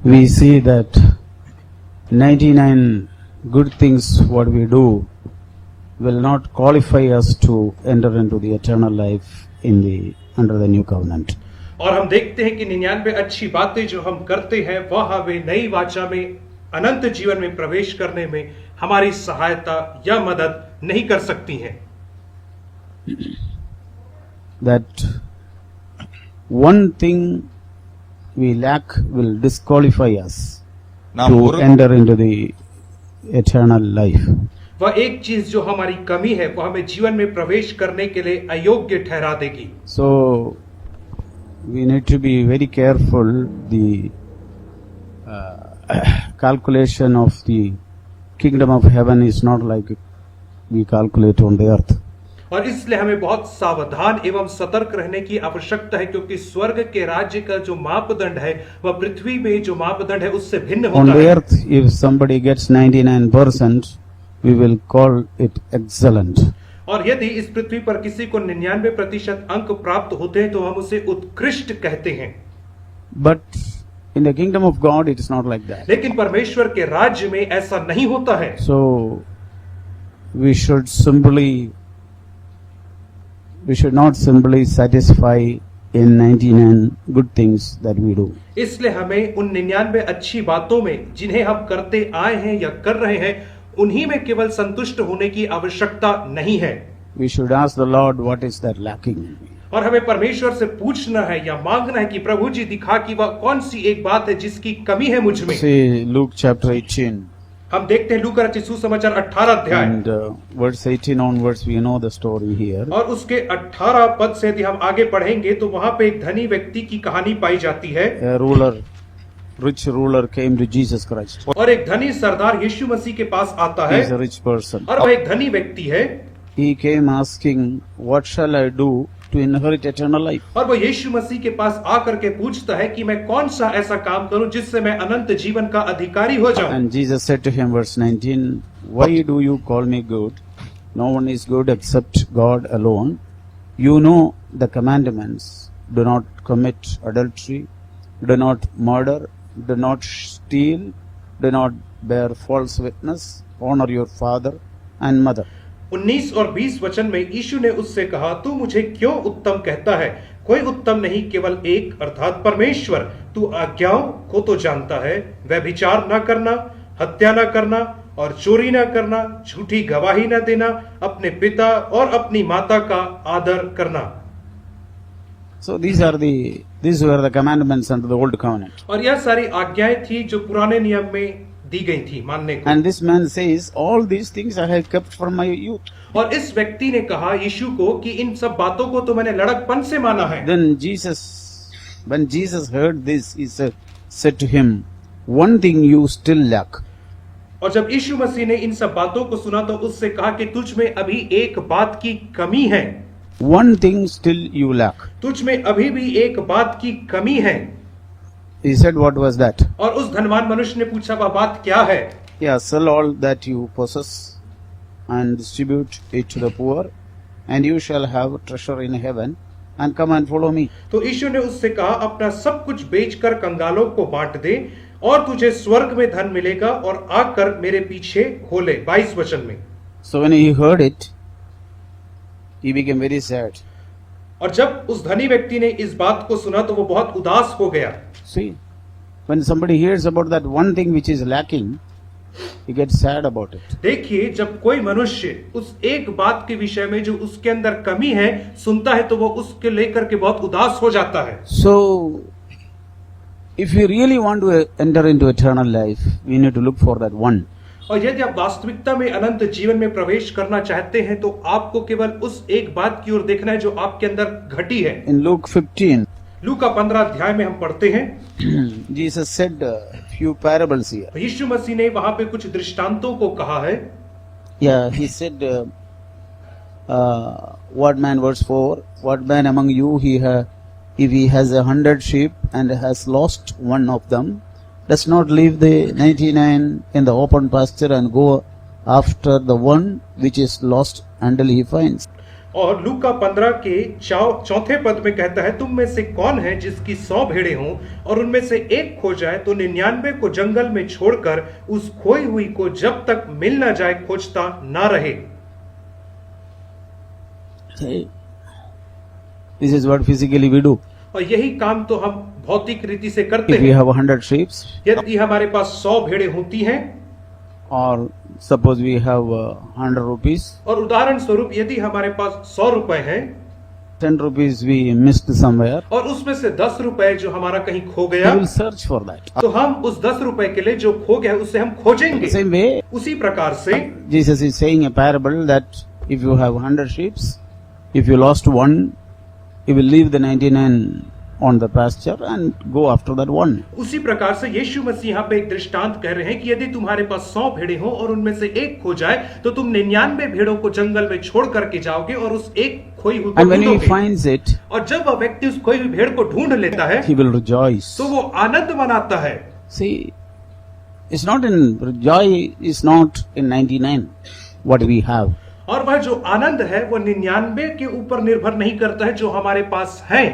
we see that 99 good things what we do will not qualify us to enter into the eternal life in the under the new covenant. और हम देखते हैं कि 99 अच्छी बातें जो हम करते हैं वह हमें नई वाचा में अनंत जीवन में प्रवेश करने में हमारी सहायता या मदद नहीं कर सकती हैं। That one thing we lack will disqualify us to enter into the eternal life. वह एक चीज जो हमारी कमी है वह हमें जीवन में प्रवेश करने के लिए अयोग्य ठहरा देगी। So we need to be very careful. The calculation of the kingdom of heaven is not like we calculate on the earth. और इसलिए हमें बहुत सावधान एवं सतर्क रहने की आवश्यकता है, क्योंकि स्वर्ग के राज्य का जो मापदंड है वह पृथ्वी में जो मापदंड है उससे भिन्न होता है। On the earth, if somebody gets 99%, we will call it excellent. और यदि इस पृथ्वी पर किसी को 99% अंक प्राप्त होते हैं तो हम उसे उत्कृष्ट कहते हैं। But in the kingdom of God, it is not like that. लेकिन परमेश्वर के राज्य में ऐसा नहीं होता है। So we should not simply satisfy in 99 good things that we do. इसलिए हमें उन 99 अच्छी बातों में जिन्हें हम करते आए हैं या कर रहे हैं उन्हीं में केवल संतुष्ट होने की आवश्यकता नहीं है। We should ask the Lord what is that lacking. और हमें परमेश्वर से पूछना है या मांगना है कि प्रभु जी दिखा कि वह कौन सी एक बात है जिसकी कमी है मुझ में। See Luke chapter 18. हम देखते हैं लूका रचित सुसमाचार 18 अध्याय And verse 18 onwards we know the story here. और उसके 18 पद से यदि हम आगे पढ़ेंगे तो वहां पे एक धनी व्यक्ति की कहानी पाई जाती है। Rich ruler came to Jesus Christ. और एक धनी सरदार यीशु मसीह के पास आता है। He is a rich person. और वह एक धनी व्यक्ति है। He came asking, what shall I do to inherit eternal life? और वो यीशु मसीह के पास आकर के पूछता है कि मैं कौन सा ऐसा काम करूं जिससे मैं अनंत जीवन का अधिकारी हो जाऊं। And Jesus said to him, verse 19, why do you call me good? No one is good except God alone. You know the commandments. Do not commit adultery. Do not murder. Do not steal. Do not bear false witness. Honor your father and mother. 19 और 20 वचन में यीशु ने उससे कहा, तू मुझे क्यों उत्तम कहता है? कोई उत्तम नहीं, केवल एक अर्थात परमेश्वर। तू आज्ञाओं को तो जानता है, व्यभिचार न करना, हत्या न करना और चोरी न करना, झूठी गवाही न देना, अपने पिता और अपनी माता का आदर करना। So these were the commandments under the old covenant. और यह सारी आज्ञाएं थी जो पुराने नियम में दी गई थी मानने को। And this man says, all these things I have kept from my youth. और इस व्यक्ति ने कहा यीशु को कि इन सब बातों को तो मैंने लड़कपन से माना है। Then when Jesus heard this, he said to him, one thing you still lack. और जब यीशु मसीह ने इन सब बातों को सुना तो उससे कहा कि तुझ में अभी एक बात की कमी है। One thing still you lack. तुझ में अभी भी एक बात की कमी है। He said, what was that? और उस धनवान मनुष्य ने पूछा वह बात क्या है? Yeah, sell all that you possess and distribute it to the poor, and you shall have treasure in heaven, and come and follow me. तो यीशु ने उससे कहा अपना सब कुछ बेचकर कंगालों को बांट दे और तुझे स्वर्ग में धन मिलेगा और आकर मेरे पीछे हो ले। 22 वचन में। So when he heard it, he became very sad. और जब उस धनी व्यक्ति ने इस बात को सुना तो वो बहुत उदास हो गया। See, when somebody hears about that one thing which is lacking, he gets sad about it. देखिए जब कोई मनुष्य उस एक बात के विषय में जो उसके अंदर कमी है सुनता है तो वो उसके लेकर के बहुत उदास हो जाता है। So, if you really want to enter into eternal life, we need to look for that one. और यदि आप वास्तविकता में अनंत जीवन में प्रवेश करना चाहते हैं तो आपको केवल उस एक बात की ओर देखना है जो आपके अंदर घटी है। In Luke 15, लूका 15 अध्याय में हम पढ़ते हैं Jesus said a few parables here. यीशु मसीह ने वहां पे कुछ दृष्टांतों को कहा है। Yeah, he said, what man, verse 4, what man among you if he has 100 sheep and has lost one of them, does not leave the 99 in the open pasture and go after the one which is lost until he finds. और लूका 15 के चौथे पद में कहता है, तुम में से कौन है जिसकी 100 भेड़ें हों और उनमें से एक खो जाए तो 99 को जंगल में छोड़कर उस खोई हुई को जब तक मिल ना जाए खोजता ना रहे। This is what physically we do. और यही काम तो हम भौतिक रीति से करते If we हैं। have 100 sheep, यदि हमारे पास 100 भेड़ें होती हैं or suppose we have 100 rupees, और उदाहरण स्वरूप यदि हमारे पास 100 रुपए हैं 10 rupees we missed somewhere, और उसमें से 10 रुपए जो हमारा कहीं खो we गया, will search for that. तो हम उस 10 रुपए के लिए जो खो गया उसे हम खोजेंगे। Same way, उसी प्रकार से Jesus is saying a parable that if you have 100 sheep, if you lost one, you will leave the 99 on the pasture and go after that one. उसी प्रकार से यीशु मसीह यहाँ पे एक दृष्टांत कह रहे हैं कि यदि तुम्हारे पास 100 भेड़ें हो और उनमें से एक खो जाए तो तुम 99 भेड़ों को जंगल में छोड़ करके जाओगे और उस एक खोई हुई को And when he ढूंढोगे। finds it, और जब वह व्यक्ति उस खोई हुई भेड़ को ढूंढ लेता है he will rejoice. तो वो आनंद मनाता है। See, it's not in joy is not in 99 what we have. और वह जो आनंद है वो 99 के ऊपर निर्भर नहीं करता है जो हमारे पास है।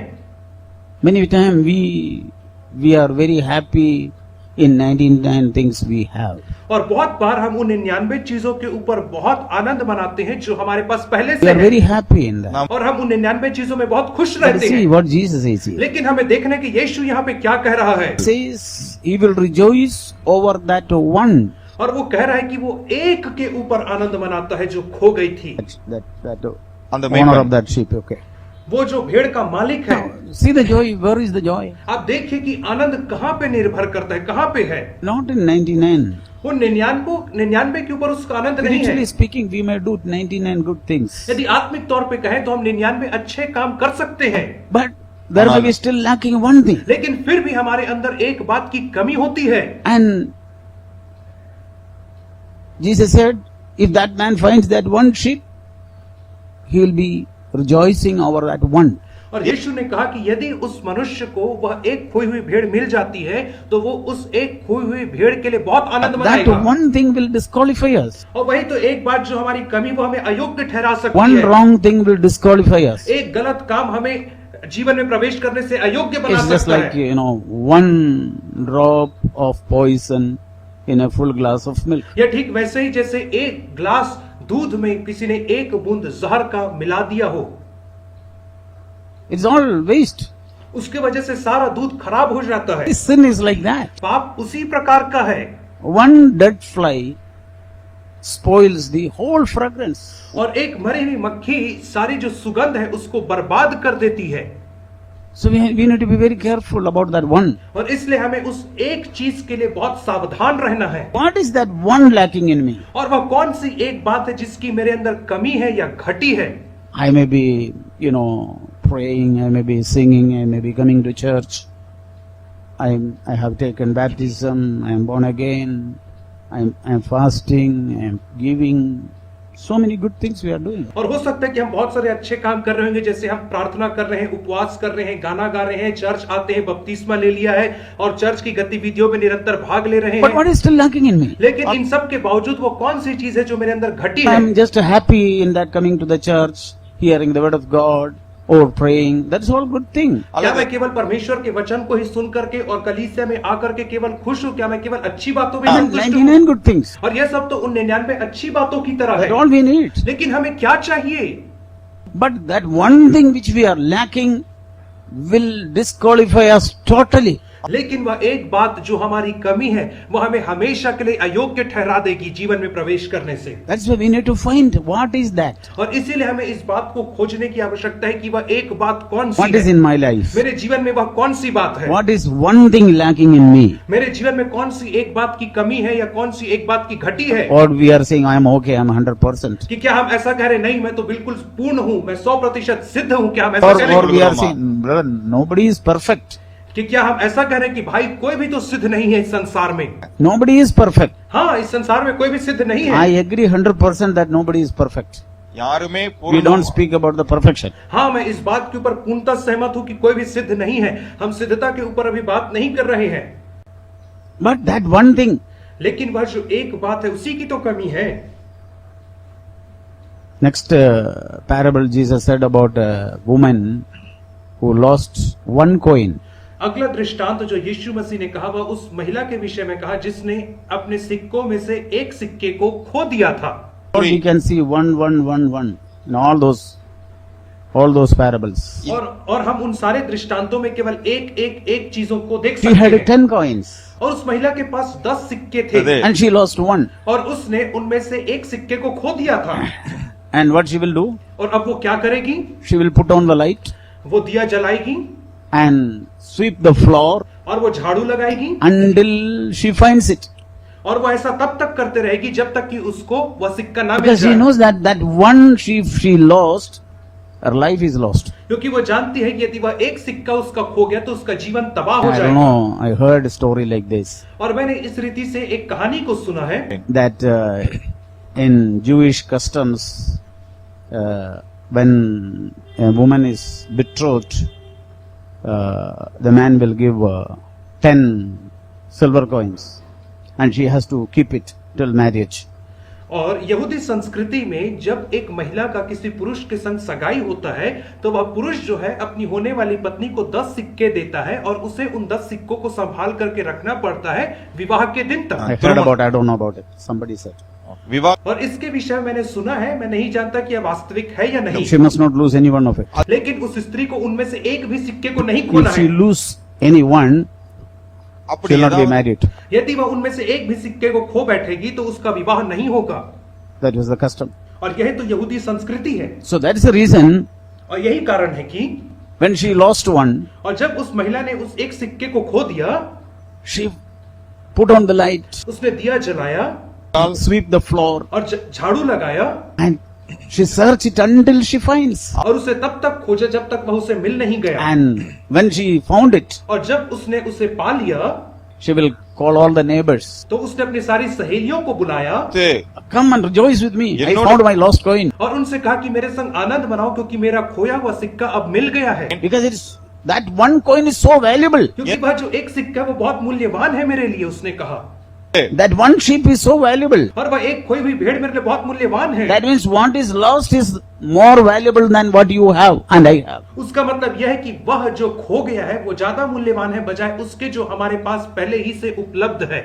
Many times we are very happy in 99 things we have. और बहुत बार हम उन 99 चीजों के ऊपर बहुत आनंद मनाते हैं जो हमारे पास पहले We से are है very happy in that. और हम उन 99 चीजों में बहुत खुश But रहते see हैं। what Jesus says here. लेकिन हमें देखने कि यीशु यहाँ पे क्या कह रहा है। He says he will rejoice over that one. और वो कह रहा है कि वो एक के ऊपर आनंद मनाता है जो खो गई थी। That On the main owner one. of that sheep. Okay. वो जो भेड़ का मालिक है। See the joy. Where is the joy? आप देखिए कि आनंद कहाँ पे निर्भर करता है, कहाँ पे है। Not in 99. वो 99 के ऊपर उसका आनंद नहीं है। Spiritually speaking, we may do 99 good things, यदि आत्मिक तौर पे कहें तो हम 99 अच्छे काम कर सकते हैं, but there may be still lacking one thing. लेकिन फिर भी हमारे अंदर एक बात की कमी होती है। And Jesus said, if that man finds that one sheep, he will be rejoicing over that one. और यीशु ने कहा कि यदि उस मनुष्य को वह एक खोई हुई भेड़ मिल जाती है तो वो उस एक खोई हुई भेड़ के लिए बहुत आनंद That मनाएगा। one thing will disqualify us. और वही तो एक बात जो हमारी कमी वो हमें अयोग्य ठहरा सकती One है। wrong thing will disqualify us. एक गलत काम हमें जीवन में प्रवेश करने से अयोग्य बना It's just सकता like, है। one drop of poison in a full glass of milk. यह ठीक वैसे ही जैसे एक ग्लास दूध में किसी ने एक बूंद जहर का मिला दिया हो, It's all waste. उसके वजह से सारा दूध खराब हो जाता है। This sin is like that. पाप उसी प्रकार का है। One dead fly spoils the whole fragrance. और एक मरी हुई मक्खी सारी जो सुगंध है उसको बर्बाद कर देती है। So we need to be very careful about that one. और इसलिए हमें उस एक चीज के लिए बहुत सावधान रहना है। What is that one lacking in me? और वह कौन सी एक बात है जिसकी मेरे अंदर कमी है या घटी है। I may be, praying, I may be singing, I may be coming to church. I have taken baptism, I am born again, I am fasting, I am giving. So many good things we are doing. और हो सकता है कि हम बहुत सारे अच्छे काम कर रहे होंगे, जैसे हम प्रार्थना कर रहे हैं, उपवास कर रहे हैं, गाना गा रहे हैं, चर्च आते हैं, बपतिस्मा ले लिया है और चर्च की गतिविधियों में निरंतर भाग ले रहे But what हैं। is still lacking in me? लेकिन इन सब के बावजूद वो कौन सी चीज है जो मेरे अंदर घटी I है। am just happy in that coming to the church, hearing the word of God, or praying. That's all good thing. क्या मैं केवल परमेश्वर के वचन को ही सुन करके और कलीसिया में आकर के केवल खुश हूँ? क्या मैं केवल अच्छी बातों में And संतुष्ट हूँ? 99 good things. और यह सब तो उन 99 अच्छी बातों की तरह That's है। all we need. लेकिन हमें क्या चाहिए? But that one thing which we are lacking will disqualify us totally. लेकिन वह एक बात जो हमारी कमी है वह हमें हमेशा के लिए अयोग्य ठहरा देगी जीवन में प्रवेश करने से। That's why we need to find what is that. और इसीलिए हमें इस बात को खोजने की आवश्यकता है कि वह एक बात कौन सी What is है। in my life? मेरे जीवन में वह कौन सी बात है। What is one thing lacking in me? मेरे जीवन में कौन सी एक बात की कमी है या कौन सी एक बात की घटी है। Or we are saying I am okay, I am 100%. कि क्या हम ऐसा कह रहे नहीं मैं तो बिल्कुल पूर्ण हूँ, मैं 100% सिद्ध हूँ? क्या हम ऐसा कह Or रहे we are saying, brother, nobody is perfect. कि क्या हम ऐसा कह रहे हैं कि भाई कोई भी तो सिद्ध नहीं है इस संसार में। Nobody is perfect. हाँ, इस संसार में कोई भी सिद्ध नहीं है। I agree 100% that nobody is perfect. यारुमे We don't speak about the perfection. हाँ, मैं इस बात के ऊपर पूर्णतः सहमत हूँ कि कोई भी सिद्ध नहीं है। हम सिद्धता के ऊपर अभी बात नहीं कर रहे हैं। But that one thing, लेकिन वह जो एक बात है उसी की तो कमी है। Next parable Jesus said about a woman who lost one coin. अगला दृष्टांत जो यीशु मसीह ने कहा वह उस महिला के विषय में कहा जिसने अपने सिक्कों में से एक सिक्के को खो दिया था। We can see one in all those parables. और हम उन सारे दृष्टांतों में केवल एक चीजों को देख She सकते had हैं। 10 coins और उस महिला के पास 10 सिक्के थे and she lost one. और उसने उनमें से एक सिक्के को खो दिया था। And what she will do? और अब वो क्या करेगी? She will put on the light वो दिया जलाएगी and sweep the floor और वो झाड़ू लगाएगी until she finds it. और वो ऐसा तब तक करते रहेगी जब तक कि उसको वह सिक्का ना मिल Because she जाए, knows that one she lost, her life is lost. क्योंकि वो जानती है कि यदि वह एक सिक्का उसका खो गया तो उसका जीवन तबाह हो I don't जाएगा। know, I heard a story like this, और मैंने इस रीति से एक कहानी को सुना है that in Jewish customs, when a woman is betrothed, the man will give 10 silver coins and she has to keep it till marriage. और यहूदी संस्कृति में जब एक महिला का किसी पुरुष के संग सगाई होता है तो वह पुरुष जो है अपनी होने वाली पत्नी को 10 सिक्के देता है और उसे उन 10 सिक्कों को संभाल करके रखना पड़ता है विवाह के दिन I तक। heard about, I don't know about it. Somebody said. विवाह और इसके विषय में मैंने सुना है, मैं नहीं जानता कि यह वास्तविक है या नहीं, She must not lose any one of it. लेकिन उस स्त्री को उनमें से एक भी सिक्के को नहीं If खोना she है। lose any one, she அப்படி will not be ஏதாவது married. यदि वह उनमें से एक भी सिक्के को खो बैठेगी तो उसका विवाह नहीं होगा। That was the custom. और यही तो यहूदी संस्कृति है। So that's the reason और यही कारण है कि when she lost one, और जब उस महिला ने उस एक सिक्के को खो दिया, she put on the light, उसने दिया जलाया sweep the floor, और झाड़ू लगाया and she searched it until she finds. और उसे तब तक खोजा जब तक वह उसे मिल नहीं गया। And when she found it, और जब उसने उसे पा लिया she will call all the neighbors. तो उसने अपनी सारी सहेलियों को बुलाया से Come and rejoice with me. I You know- found my lost coin. और उनसे कहा कि मेरे संग आनंद मनाओ क्योंकि मेरा खोया हुआ सिक्का अब मिल गया है। Because it's that one coin is so valuable. क्योंकि वह जो एक सिक्का वो बहुत मूल्यवान है मेरे लिए, उसने कहा। That one sheep is so valuable. और वह एक खोई हुई भेड़ मेरे लिए बहुत मूल्यवान है। That means what is lost is more valuable than what you have and I have. उसका मतलब यह है कि वह जो खो गया है वो ज्यादा मूल्यवान है बजाय उसके जो हमारे पास पहले ही से उपलब्ध है।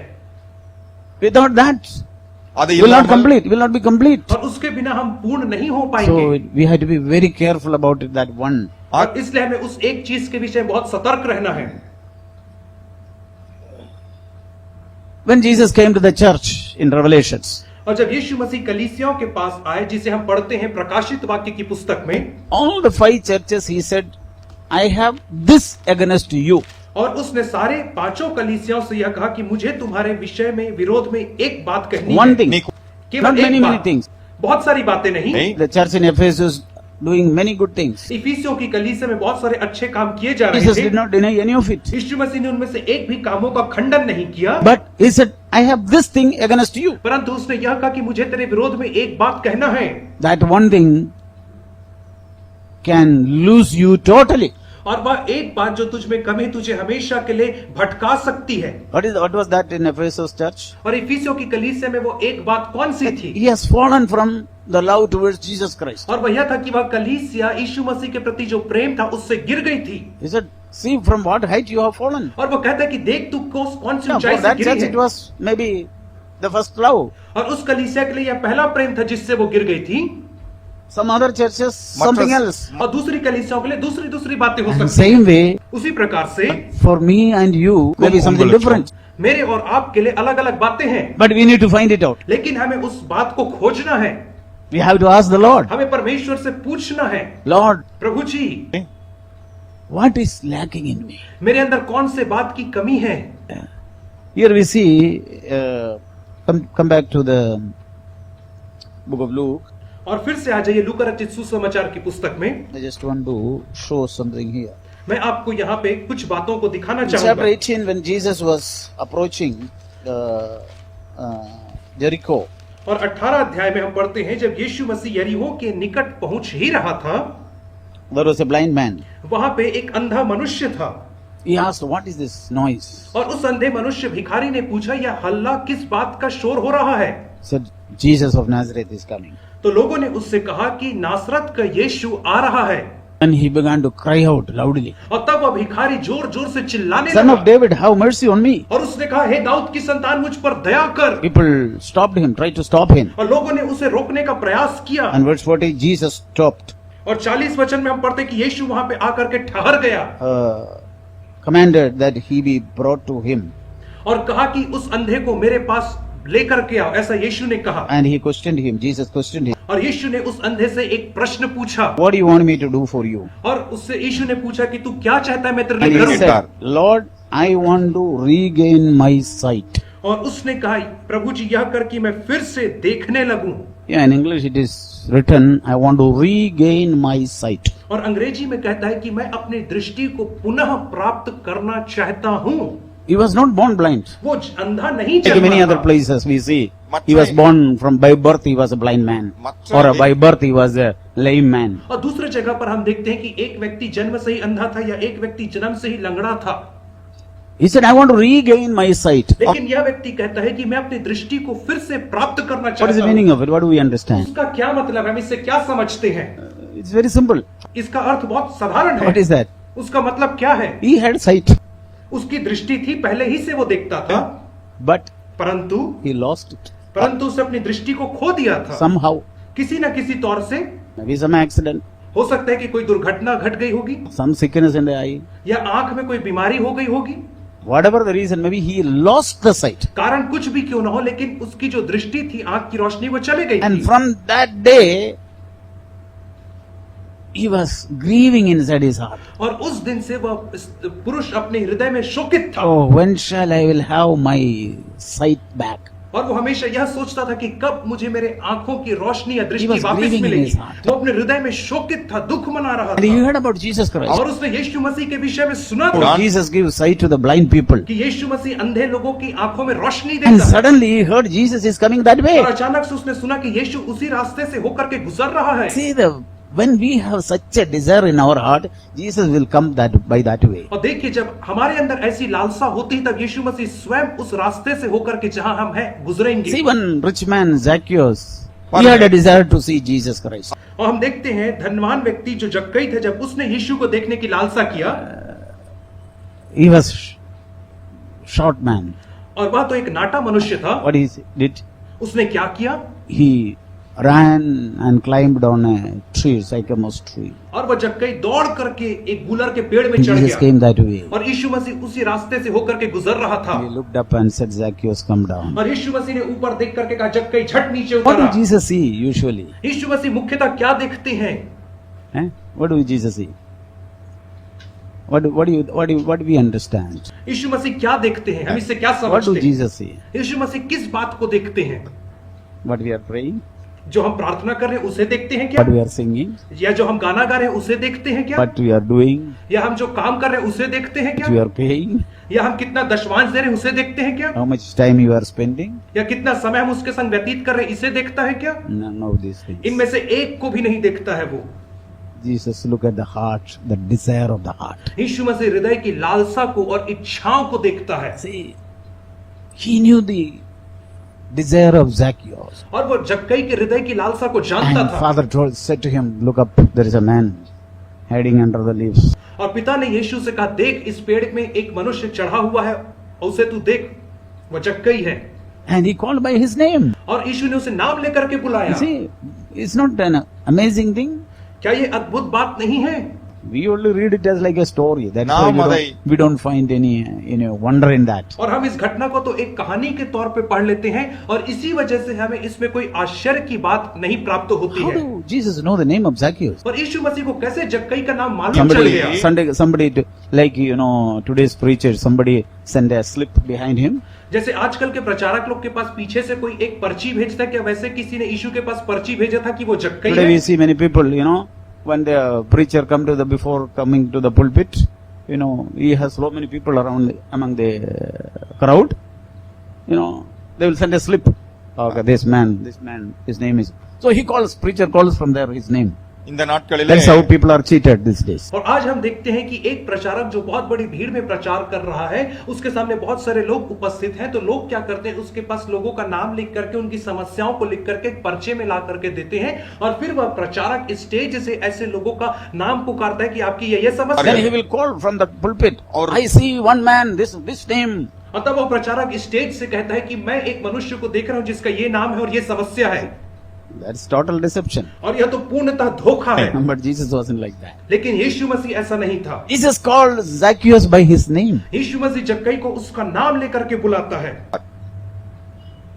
Without that, அது will not இல்லாமல் complete, will not be complete. और उसके बिना हम पूर्ण नहीं हो So पाएंगे। we have to be very careful about it, that one. और इसलिए हमें उस एक चीज के विषय में बहुत सतर्क रहना है। When Jesus came to the church in Revelations, और जब यीशु मसीह कलीसियाओं के पास आए जिसे हम पढ़ते हैं प्रकाशित वाक्य की पुस्तक में, all the 5 churches he said, I have this against you. और उसने सारे 5 कलीसियाओं से यह कहा कि मुझे तुम्हारे विषय में विरोध में एक बात कहनी One है। thing, केवल not एक many बात। things. बहुत सारी बातें नहीं। नहीं The church in Ephesus doing many good things. इफिसियों की कलीसिया में बहुत सारे अच्छे काम किए जा रहे Jesus थे। did not deny any of it. यीशु मसीह ने उनमें से एक भी कामों का खंडन नहीं किया, But he said, I have this thing against you. परंतु उसने यह कहा कि मुझे तेरे विरोध में एक बात कहना है, That one thing can lose you totally. और वह एक बात जो तुझ में कमी तुझे हमेशा के लिए भटका सकती है। What was that in Ephesus church? और इफिसियों की कलीसिया में वो एक बात कौन सी थी? He has fallen from the love towards Jesus Christ. और वह यह था कि वह कलीसिया यीशु मसीह के प्रति जो प्रेम था उससे गिर गई थी। He said, see from what height you have fallen. और वो कहता है कि देख तू कौन सी No, ऊंचाई for से that गिरी church है। it was maybe the first love. और उस कलीसिया के लिए यह पहला प्रेम था जिससे वो गिर गई थी। Some other churches, something else. और दूसरी कलीसियाओं के लिए दूसरी बातें हो And सकती same way, उसी प्रकार से for me and you, maybe something different. मेरे और आपके लिए अलग अलग बातें हैं, But we need to find it out. लेकिन हमें उस बात को खोजना है। We have to ask the Lord, हमें परमेश्वर से पूछना है, Lord, Prabhu ji what is lacking in me? मेरे अंदर कौन से बात की कमी है। Here we see, come back to the book of Luke. और फिर से आ जाइए लूका रचित सुसमाचार की पुस्तक में। I just want to show something here. मैं आपको यहाँ पे कुछ बातों को दिखाना In chapter चाहूंगा। 18, when Jesus was approaching Jericho, और 18 अध्याय में हम पढ़ते हैं जब यीशु मसीह यरीहो के निकट पहुंच ही रहा था, there was a blind man. वहां पे एक अंधा मनुष्य था। He asked, what is this noise? और उस अंधे मनुष्य भिखारी ने पूछा, यह हल्ला किस बात का शोर हो रहा है? He said, Jesus of Nazareth is coming. तो लोगों ने उससे कहा कि नासरत का यीशु आ रहा है। And he began to cry out loudly, और तब वह भिखारी जोर जोर से चिल्लाने Son of लगा David, have mercy on me. और उसने कहा, हे दाऊद की संतान, मुझ पर दया कर। People stopped him, tried to stop him. और लोगों ने उसे रोकने का प्रयास किया। And verse 40, Jesus stopped, और 40 वचन में हम पढ़ते कि यीशु वहां पे आकर के ठहर गया commanded that he be brought to him. और कहा कि उस अंधे को मेरे पास लेकर के आओ, ऐसा यीशु ने कहा। And he questioned him, Jesus questioned him, और यीशु ने उस अंधे से एक प्रश्न पूछा। What do you want me to do for you? और उससे यीशु ने पूछा कि तू क्या चाहता है मैं तेरे And लिए he करूं? said, Lord, I want to regain my sight. और उसने कहा, प्रभु जी यह कर कि मैं फिर से देखने लगूं। Yeah, in English it is written, I want to regain my sight. और अंग्रेजी में कहता है कि मैं अपनी दृष्टि को पुनः प्राप्त करना चाहता हूं। He was not born blind. वो अंधा नहीं Like many जन्मा other था। places we see, he was born from by birth he was a blind man, or by birth he was a lame man. और दूसरे जगह पर हम देखते हैं कि एक व्यक्ति जन्म से ही अंधा था या एक व्यक्ति जन्म से ही लंगड़ा था। He said, I want to regain my sight. लेकिन यह व्यक्ति कहता है कि मैं अपनी दृष्टि को फिर से प्राप्त करना What is चाहता the हूं। meaning of it? What do we understand? उसका क्या मतलब है, हम इससे क्या समझते हैं? It's very simple. इसका अर्थ बहुत साधारण What है। is that? उसका मतलब क्या है? He had sight, उसकी दृष्टि थी, पहले ही से वो देखता था, but परंतु he lost it उसने अपनी दृष्टि को खो दिया था। somehow. किसी न किसी तौर से Maybe some accident, हो सकता है कि कोई दुर्घटना घट गई होगी, some sickness in the eye. या आंख में कोई बीमारी हो गई होगी। Whatever the reason, maybe he lost the sight. कारण कुछ भी क्यों ना हो, लेकिन उसकी जो दृष्टि थी, आंख की रोशनी, वो चली गई And थी। from that day, he was grieving inside his heart. और उस दिन से वह इस पुरुष अपने हृदय में शोकित था। Oh, when shall I will have my sight back? और वो हमेशा यह सोचता था कि कब मुझे मेरे आंखों की रोशनी या He दृष्टि was वापस grieving in मिलेगी। his heart. वो अपने हृदय में शोकित था, दुख मना रहा And he था। heard about Jesus Christ. और उसने यीशु मसीह के विषय में सुना Oh, था Jesus gives sight to the blind people. कि यीशु मसीह अंधे लोगों की आंखों में रोशनी And देता है। suddenly he heard Jesus is coming that way. और अचानक से उसने सुना कि यीशु उसी रास्ते से होकर के गुजर रहा है। See, when we have such a desire in our heart, Jesus will come by that way. और देखिए, जब हमारे अंदर ऐसी लालसा होती है, तब यीशु मसीह स्वयं उस रास्ते से होकर के जहां हम हैं गुजरेंगे। See, one rich man, Zacchaeus, he had a desire to see Jesus Christ. और हम देखते हैं धनवान व्यक्ति जो जक्कई थे, जब उसने यीशु को देखने की लालसा किया, He was short man. और वह तो एक नाटा मनुष्य था। What he did? उसने क्या किया? He ran and climbed on a tree, sycamore tree. और वह जक्कई दौड़ करके एक गुलर के पेड़ में And चढ़ Jesus गया came that way. और यीशु मसीह उसी रास्ते से होकर के गुजर रहा था। He looked up and said, Zacchaeus, come down. और यीशु मसीह ने ऊपर देख करके कहा, जक्कई झट नीचे What उतरा। do Jesus see usually? यीशु मसीह मुख्यतः क्या देखते हैं? Eh? What do Jesus see? What do we understand? यीशु मसीह क्या देखते हैं? हम इससे क्या What do समझते हैं? Jesus see? यीशु मसीह किस बात को देखते हैं? What we are praying? जो हम प्रार्थना कर रहे हैं उसे देखते हैं क्या? What we are singing? या जो हम गाना गा रहे हैं उसे देखते हैं क्या? What we are doing? या हम जो काम कर रहे हैं उसे देखते हैं What we क्या? are paying? या हम कितना दशमांश दे रहे हैं उसे देखते हैं क्या? How much time you are spending? या कितना समय हम उसके संग व्यतीत कर रहे हैं इसे देखता है क्या? None of these things. इनमें से एक को भी नहीं देखता है वो। Jesus look at the heart, the desire of the heart. यीशु मसीह हृदय की लालसा को और इच्छाओं को देखता है। See, he knew the desire of Zacchaeus. और वो जक्कई के हृदय की लालसा को जानता And था। Father said to him, look up, there is a man hiding under the leaves. और पिता ने यीशु से कहा, देख इस पेड़ में एक मनुष्य चढ़ा हुआ है, उसे तू देख, वो जक्कई है। And he called by his name. और यीशु ने उसे नाम लेकर के बुलाया। You see, it's not an amazing thing. क्या ये अद्भुत बात नहीं है? We only read it as like a story. That's No, why Madai. we don't find any wonder in that. और हम इस घटना को तो एक कहानी के तौर पे पढ़ लेते हैं और इसी वजह से हमें इसमें कोई आश्चर्य की बात नहीं प्राप्त होती How है। do Jesus know the name of Zacchaeus? और यीशु मसीह को कैसे जक्कई का नाम मालूम चल गया? Somebody like today's preacher, somebody send a slip behind him. जैसे आजकल के प्रचारक लोग के पास पीछे से कोई एक पर्ची भेजता है, क्या वैसे किसी ने यीशु के पास पर्ची भेजा था कि वो जक्कई Today we है? see many people, when the preacher come before coming to the pulpit, he has so many people around among the crowd. They will send a slip. Okay, this man, his name is. So preacher calls from there his name. இந்த நாட்களிலே That's how people are cheated these days. और आज हम देखते हैं कि एक प्रचारक जो बहुत बड़ी भीड़ में प्रचार कर रहा है, उसके सामने बहुत सारे लोग उपस्थित हैं, तो लोग क्या करते हैं, उसके पास लोगों का नाम लिख करके, उनकी समस्याओं को लिख करके पर्चे में ला करके देते हैं, और फिर वह प्रचारक स्टेज से ऐसे लोगों का नाम पुकारता है कि आपकी ये समस्या Then he है। will call from the pulpit. Or- I see one man, this name. और तब वो प्रचारक स्टेज से कहता है कि मैं एक मनुष्य को देख रहा हूं जिसका ये नाम है और ये समस्या है, That's total deception. और यह तो पूर्णतः धोखा है। But Jesus wasn't like that. लेकिन यीशु मसीह ऐसा नहीं था। Jesus called Zacchaeus by his name. यीशु मसीह जक्कई को उसका नाम लेकर के बुलाता है।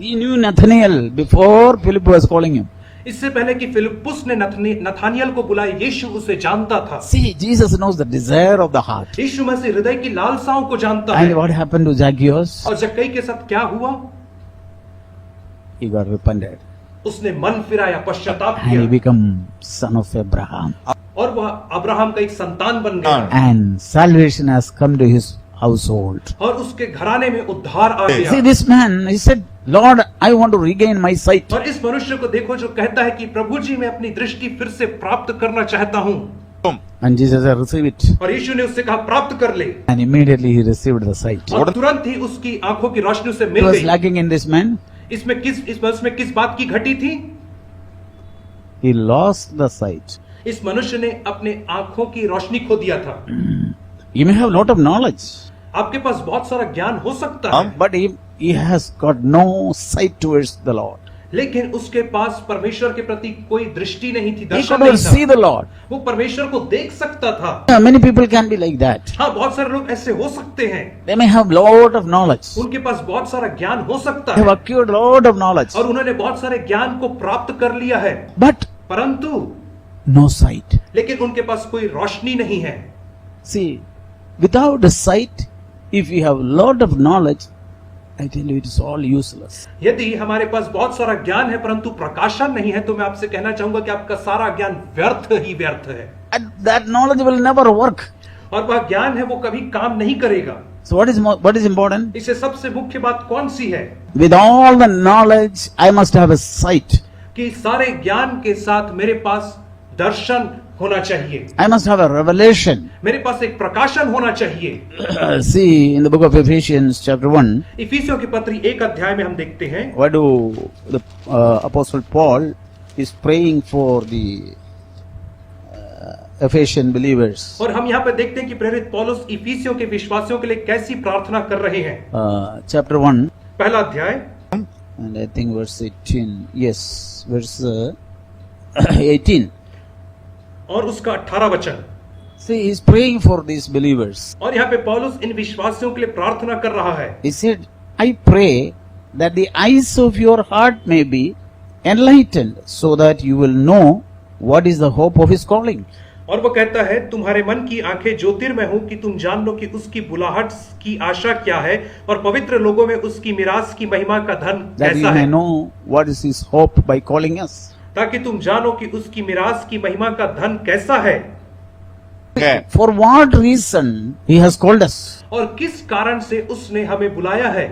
He knew Nathanael before Philip was calling him. इससे पहले कि फिलिप्पुस ने नथानियल को बुलाया, यीशु उसे जानता था। See, Jesus knows the desire of the heart. यीशु मसीह हृदय की लालसाओं को जानता And है। what happened to Zacchaeus? और जक्कई के साथ क्या हुआ? He got repented. उसने मन फिराया, पश्चाताप And he किया, became son of Abraham. और वह अब्राहम का एक संतान बन गया, And salvation has come to his household. और उसके घराने में उद्धार आ See, गया। this man, he said, Lord, I want to regain my sight. और इस मनुष्य को देखो जो कहता है कि प्रभु जी मैं अपनी दृष्टि फिर से प्राप्त करना चाहता हूँ, And Jesus said, receive it. और यीशु ने उससे कहा प्राप्त कर ले, And immediately he received the sight. और तुरंत ही उसकी आंखों की रोशनी उसे What मिल was गई। lacking in this man? इसमें किस बात की घटी थी? He lost the sight. इस मनुष्य ने अपने आंखों की रोशनी खो दिया था। You may have a lot of knowledge, आपके पास बहुत सारा ज्ञान हो सकता है, but he has got no sight towards the Lord. लेकिन उसके पास परमेश्वर के प्रति कोई दृष्टि नहीं थी, He Darshan could not see नहीं था। the Lord. वो परमेश्वर को देख सकता था। Many people can be like that. हाँ, बहुत सारे लोग ऐसे हो सकते हैं, They may have lot of knowledge. उनके पास बहुत सारा ज्ञान हो सकता They have है, acquired lot of knowledge, और उन्होंने बहुत सारे ज्ञान को प्राप्त कर लिया है, but परंतु no sight. लेकिन उनके पास कोई रोशनी नहीं है। See, without the sight, if you have lot of knowledge, I tell you, it is all useless. यदि हमारे पास बहुत सारा ज्ञान है परंतु प्रकाशन नहीं है, तो मैं आपसे कहना चाहूंगा कि आपका सारा ज्ञान व्यर्थ ही व्यर्थ है, And that knowledge will never work. और वह ज्ञान है वो कभी काम नहीं करेगा। So what is important? इससे सबसे मुख्य बात कौन सी है? With all the knowledge, I must have a sight. कि सारे ज्ञान के साथ मेरे पास दर्शन होना चाहिए, I must have a revelation. मेरे पास एक प्रकाशन होना चाहिए। See, in the book of Ephesians chapter 1, इफिसियों की पत्री 1 अध्याय में हम देखते हैं, what do the Apostle Paul is praying for the Ephesian believers. और हम यहाँ पे देखते हैं कि प्रेरित पौलुस इफिसियों के विश्वासियों के लिए कैसी प्रार्थना कर रहे हैं। Chapter 1, पहला अध्याय and I think verse 18. Yes, verse 18. और उसका 18 वचन। See, he's praying for these believers. और यहाँ पे पौलुस इन विश्वासियों के लिए प्रार्थना कर रहा है। He said, I pray that the eyes of your heart may be enlightened so that you will know what is the hope of his calling. और वो कहता है तुम्हारे मन की आंखें ज्योतिर्मय हो कि तुम जान लो कि उसकी बुलाहट की आशा क्या है और पवित्र लोगों में उसकी मिरास की महिमा का धन That you कैसा may है, know what is his hope by calling us. ताकि तुम जानो कि उसकी मिरास की महिमा का धन कैसा है, For what reason he has called us. और किस कारण से उसने हमें बुलाया है।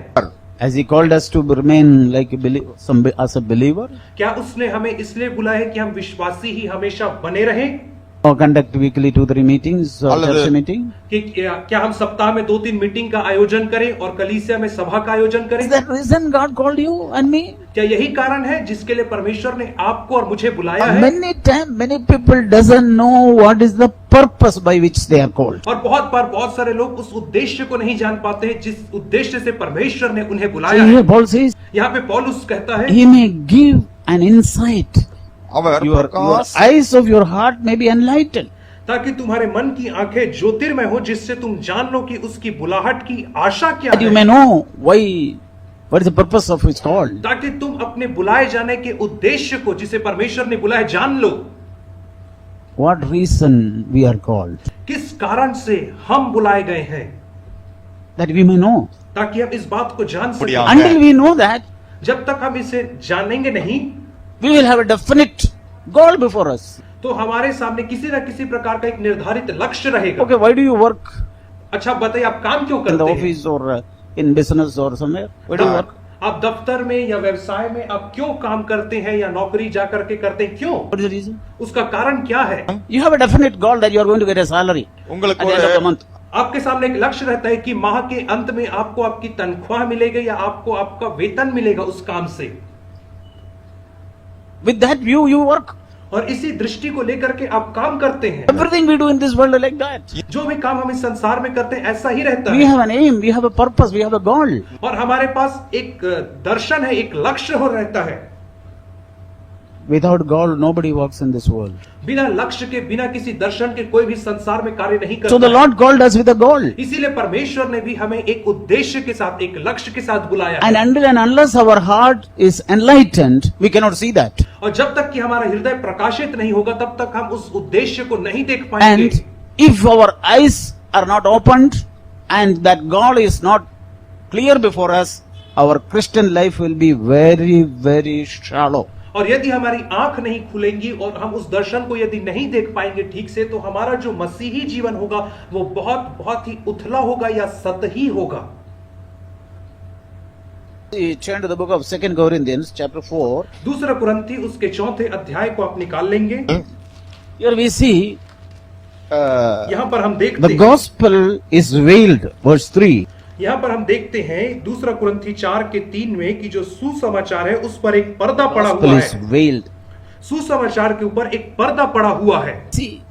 Has he called us to remain like as a believer? क्या उसने हमें इसलिए बुलाया है कि हम विश्वासी ही हमेशा बने रहें, Or conduct weekly 2-3 meetings or All of church the- meeting? कि क्या हम सप्ताह में 2-3 मीटिंग का आयोजन करें और कलीसिया में सभा का आयोजन Is करें? that reason God called you and me? क्या यही कारण है जिसके लिए परमेश्वर ने आपको और मुझे बुलाया है? Many times, many people doesn't know what is the purpose by which they are called. और बहुत बार बहुत सारे लोग उस उद्देश्य को नहीं जान पाते हैं जिस उद्देश्य से परमेश्वर ने उन्हें So बुलाया here है। Paul says, यहाँ पे पौलुस कहता है he may give an insight. Our Your Prakash eyes of your heart may be enlightened. ताकि तुम्हारे मन की आंखें ज्योतिर्मय हो, जिससे तुम जान लो कि उसकी बुलाहट की आशा क्या That you may है, know what is the purpose of his call. ताकि तुम अपने बुलाए जाने के उद्देश्य को जिसे परमेश्वर ने बुलाया जान लो। What reason we are called. किस कारण से हम बुलाए गए हैं, That we may know. ताकि हम इस बात को जान सकें। बढ़िया। Until we know that, जब तक हम इसे जानेंगे नहीं, we will have a definite goal before us. तो हमारे सामने किसी न किसी प्रकार का एक निर्धारित लक्ष्य रहेगा। Okay, why do you work अच्छा बताइए, आप काम क्यों in the करते हैं? office or in business or somewhere? Why do you work? आप दफ्तर में या व्यवसाय में आप क्यों काम करते हैं या नौकरी जा करके करते हैं, क्यों? What is the reason? उसका कारण क्या है? You have a definite goal that you are going to get a salary at உங்களுக்கு the end of the month. आपके सामने एक लक्ष्य रहता है कि माह के अंत में आपको आपकी तनख्वाह मिलेगी या आपको आपका वेतन मिलेगा उस काम से, With that view, you work. और इसी दृष्टि को लेकर के आप काम करते हैं। Everything we do in this world is like that. जो भी काम हम इस संसार में करते हैं ऐसा ही रहता We है, have an aim, we have a purpose, we have a goal. और हमारे पास एक दर्शन है, एक लक्ष्य हो रहता है। Without goal, nobody walks in this world. बिना लक्ष्य के, बिना किसी दर्शन के कोई भी संसार में कार्य नहीं So the करता है। Lord called us with a goal. इसीलिए परमेश्वर ने भी हमें एक उद्देश्य के साथ, एक लक्ष्य के साथ बुलाया And है। until and unless our heart is enlightened, we cannot see that. और जब तक कि हमारा हृदय प्रकाशित नहीं होगा तब तक हम उस उद्देश्य को नहीं देख पाएंगे। And if our eyes are not opened and that goal is not clear before us, our Christian life will be very, very shallow. और यदि हमारी आंख नहीं खुलेंगी और हम उस दर्शन को यदि नहीं देख पाएंगे ठीक से, तो हमारा जो मसीही जीवन होगा वो बहुत बहुत ही उथला होगा या सतही होगा। Turn to the book of 2 Corinthians chapter 4. दूसरा कुरिन्थी उसके 4 अध्याय को आप निकाल लेंगे। Here we see यहाँ पर हम the देखते हैं, gospel is veiled, verse 3. यहाँ पर हम देखते हैं दूसरा कुरिन्थी 4:3 में कि जो सुसमाचार है उस पर एक पर्दा पड़ा Gospel हुआ is है। veiled. सुसमाचार के ऊपर एक पर्दा पड़ा हुआ है। See,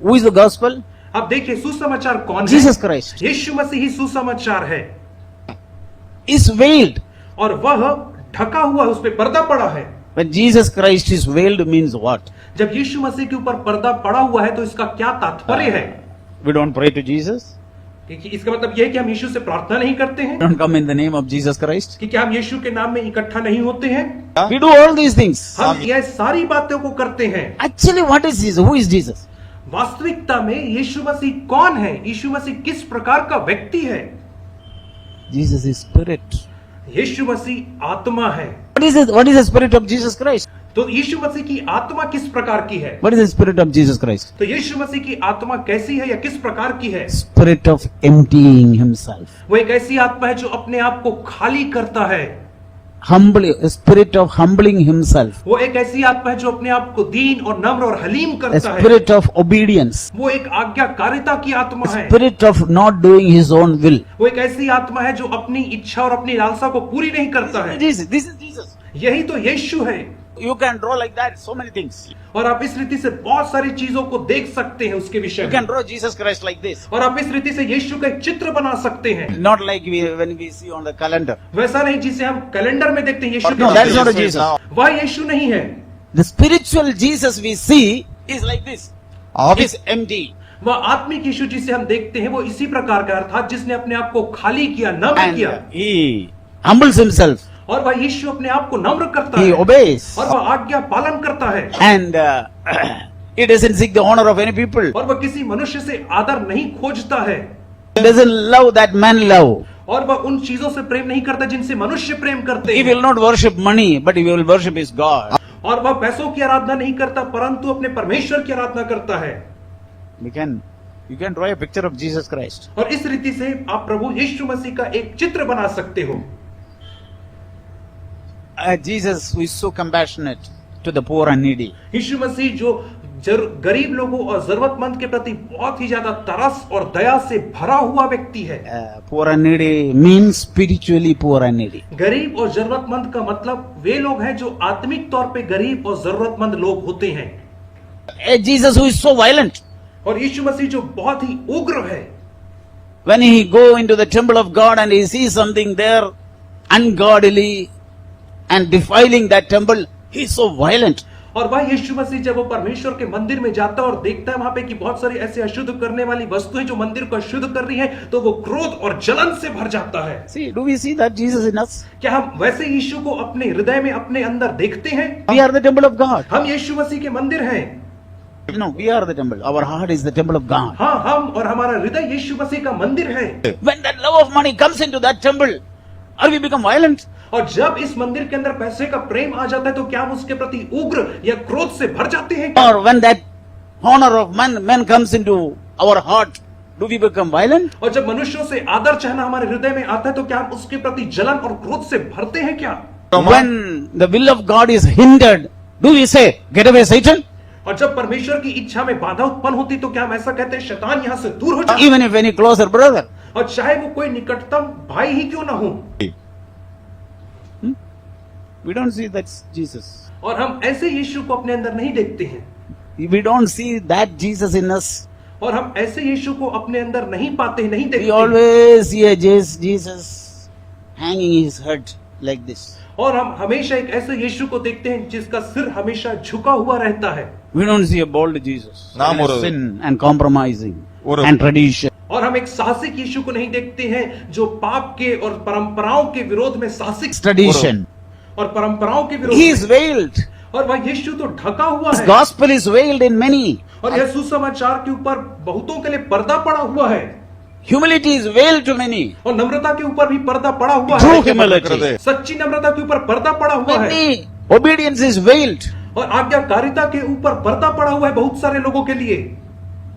who is the gospel? अब देखिए सुसमाचार कौन है? Jesus Christ यीशु मसीह ही सुसमाचार है, is veiled. और वह ढका हुआ है, उस पे पर्दा पड़ा है। When Jesus Christ is veiled means what? जब यीशु मसीह के ऊपर पर्दा पड़ा हुआ है तो इसका क्या तात्पर्य है? We don't pray to Jesus. कि इसका मतलब यह है कि हम यीशु से प्रार्थना नहीं करते हैं, We don't come in the name of Jesus Christ. कि क्या हम यीशु के नाम में इकट्ठा नहीं होते हैं? We do all these things. हम यह सारी बातों को करते हैं। Actually, what is Jesus? Who is Jesus? वास्तविकता में यीशु मसीह कौन है? यीशु मसीह किस प्रकार का व्यक्ति है? Jesus is spirit. यीशु मसीह आत्मा है। What is the spirit of Jesus Christ? तो यीशु मसीह की आत्मा किस प्रकार की है? What is the spirit of Jesus Christ? तो यीशु मसीह की आत्मा कैसी है या किस प्रकार की है? Spirit of emptying himself. वो एक ऐसी आत्मा है जो अपने आप को खाली करता है। A spirit of humbling himself. वो एक ऐसी आत्मा है जो अपने आप को दीन और नम्र और हलीम A करता है। spirit of obedience. वो एक आज्ञाकारिता की A आत्मा है। spirit of not doing his own will. वो एक ऐसी आत्मा है जो अपनी इच्छा और अपनी लालसा को पूरी नहीं करता है। This is Jesus. यही तो यीशु है। You can draw like that so many things. और आप इस रीति से बहुत सारी चीजों को देख सकते हैं उसके विषय You में। can draw Jesus Christ like this. और आप इस रीति से यीशु का एक चित्र बना सकते हैं। Not like when we see on the calendar. वैसा नहीं जिसे हम कैलेंडर में देखते हैं यीशु No, that is not a के। Jesus. वह यीशु नहीं है। The spiritual Jesus we see is like this. He is empty. वह आत्मिक यीशु जिसे हम देखते हैं वो इसी प्रकार का, अर्थात जिसने अपने आप को खाली किया, नम्र And किया। he humbles himself. और वह यीशु अपने आप को नम्र करता He है obeys. और वह आज्ञा पालन करता है। And he doesn't seek the honor of any people. और वह किसी मनुष्य से आदर नहीं खोजता है। He doesn't love that man love. और वह उन चीजों से प्रेम नहीं करता जिनसे मनुष्य प्रेम करते He हैं। will not worship money, but he will worship his God. और वह पैसों की आराधना नहीं करता परंतु अपने परमेश्वर की आराधना करता है। You can draw a picture of Jesus Christ. और इस रीति से आप प्रभु यीशु मसीह का एक चित्र बना सकते हो। Jesus who is so compassionate to the poor and needy. यीशु मसीह जो गरीब लोगों और जरूरतमंद के प्रति बहुत ही ज्यादा तरस और दया से भरा हुआ व्यक्ति है। Poor and needy means spiritually poor and needy. गरीब और जरूरतमंद का मतलब वे लोग हैं जो आत्मिक तौर पे गरीब और जरूरतमंद लोग होते हैं। Jesus who is so violent. और यीशु मसीह जो बहुत ही उग्र है। When he go into the temple of God and he sees something there ungodly and defiling that temple, he is so violent. और वह यीशु मसीह जब वो परमेश्वर के मंदिर में जाता है और देखता है वहां पे कि बहुत सारी ऐसे अशुद्ध करने वाली वस्तुएं जो मंदिर को अशुद्ध कर रही हैं, तो वो क्रोध और जलन से भर जाता है। See, do we see that Jesus in us? क्या हम वैसे यीशु को अपने हृदय में अपने अंदर देखते हैं? We are the temple of God. हम यीशु मसीह के मंदिर हैं। No, we are the temple. Our heart is the temple of God. हाँ, हम और हमारा हृदय यीशु मसीह का मंदिर है। When that love of money comes into that temple, or we become violent? और जब इस मंदिर के अंदर पैसे का प्रेम आ जाता है तो क्या हम उसके प्रति उग्र या क्रोध से भर जाते हैं? Or when that honor of man comes into our heart, Do we become violent? और जब मनुष्यों से आदर चाहना हमारे हृदय में आता है तो क्या हम उसके प्रति जलन और क्रोध से भरते हैं क्या? When the will of God is hindered, do we say, get away Satan? और जब परमेश्वर की इच्छा में बाधा उत्पन्न होती तो क्या हम ऐसा कहते हैं शैतान यहाँ से दूर हो जा? Even if any closer brother. और चाहे वो कोई निकटतम भाई ही क्यों ना हो। We don't see that's Jesus. और हम ऐसे यीशु को अपने अंदर नहीं देखते हैं We don't see that Jesus in us. और हम ऐसे यीशु को अपने अंदर नहीं पाते, नहीं We देखते। always see a Jesus hanging his head like this. और हम हमेशा एक ऐसे यीशु को देखते हैं जिसका सिर हमेशा झुका हुआ रहता है। We don't see a bold Jesus. नाम और Sin and compromising और- and tradition. और हम एक साहसिक यीशु को नहीं देखते हैं जो पाप के और परंपराओं के विरोध में साहसिक Tradition. और परंपराओं के विरोध He में। is veiled. और वह यीशु तो ढका हुआ His है gospel is veiled in many. और यह सुसमाचार के ऊपर बहुतों के लिए पर्दा पड़ा हुआ है Humility is veiled to many. और नम्रता के ऊपर भी पर्दा पड़ा हुआ True है। humility. सच्ची नम्रता के ऊपर पर्दा पड़ा हुआ है Many. Obedience is veiled. और आज्ञाकारिता के ऊपर पर्दा पड़ा हुआ है बहुत सारे लोगों के लिए।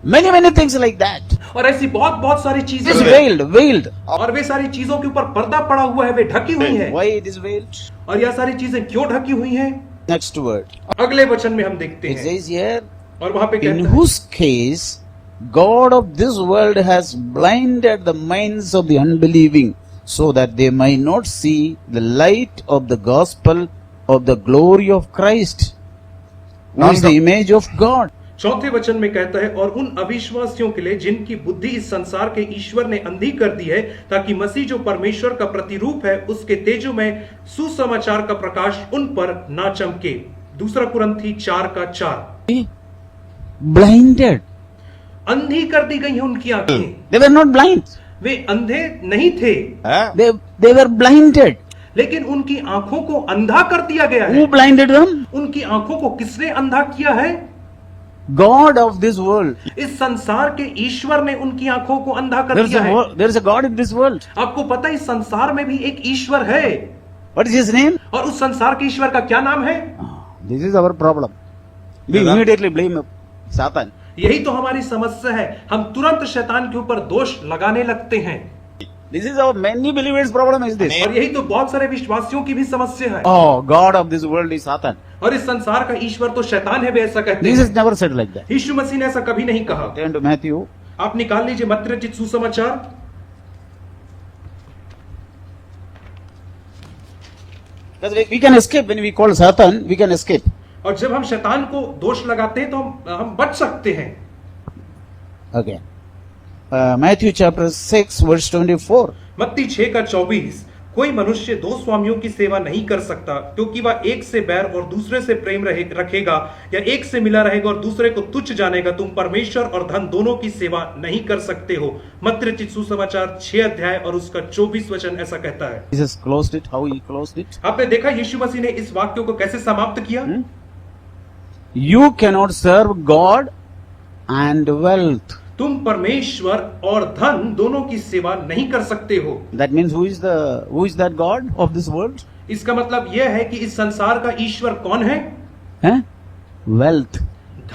Many things like that. और ऐसी बहुत सारी चीजें It is हैं। veiled. और वे सारी चीजों के ऊपर पर्दा पड़ा हुआ है, वे ढकी हुई है। Why it is veiled? और यह सारी चीजें क्यों ढकी हुई हैं? Next word. अगले वचन में हम देखते It हैं says here, और वहां पे in कहता है whose case God of this world has blinded the minds of the unbelieving, so that they might not see the light of the gospel of the glory of Christ, who is the image of God. चौथे वचन में कहता है और उन अविश्वासियों के लिए जिनकी बुद्धि इस संसार के ईश्वर ने अंधी कर दी है, ताकि मसीह जो परमेश्वर का प्रतिरूप है उसके तेजो में सुसमाचार का प्रकाश उन पर ना चमके। दूसरा कुरिन्थी 4:4। Blinded. अंधी कर दी गई है उनकी आंखें। They were not blind. वे अंधे नहीं थे हैं? They were blinded. लेकिन उनकी आंखों को अंधा कर दिया गया है। Who blinded them? उनकी आंखों को किसने अंधा किया है? God of this world. इस संसार के ईश्वर ने उनकी आंखों को अंधा कर दिया है। There is a God in this world. आपको पता है इस संसार में भी एक ईश्वर है What is his name? और उस संसार के ईश्वर का क्या नाम है? This is our problem. We Yeah. immediately blame Satan. यही तो हमारी समस्या है, हम तुरंत शैतान के ऊपर दोष लगाने लगते हैं। This is our many believers' problem is this. और यही तो बहुत सारे विश्वासियों की भी समस्या है। Oh, God of this world is Satan. और इस संसार का ईश्वर तो शैतान है, वे ऐसा कहते Jesus हैं। never said like that. यीशु मसीह ने ऐसा कभी नहीं कहा। Turn to Matthew. आप निकाल लीजिए मत्ती रचित सुसमाचार। Because we can escape when we call Satan, we can escape. और जब हम शैतान को दोष लगाते हैं तो हम बच सकते हैं। Okay. Matthew chapter 6 verse 24. मत्ती 6:24। कोई मनुष्य दो स्वामियों की सेवा नहीं कर सकता, क्योंकि वह एक से बैर और दूसरे से प्रेम रखेगा, या एक से मिला रहेगा और दूसरे को तुच्छ जानेगा। तुम परमेश्वर और धन दोनों की सेवा नहीं कर सकते हो। मत्ती रचित सुसमाचार 6 अध्याय और उसका 24 वचन ऐसा कहता है। Jesus closed it. How he closed it? आपने देखा यीशु मसीह ने इस वाक्य को कैसे समाप्त किया? You cannot serve God and wealth. तुम परमेश्वर और धन दोनों की सेवा नहीं कर सकते हो। That means who is that God of this world? इसका मतलब यह है कि इस संसार का ईश्वर कौन है? Huh? Wealth.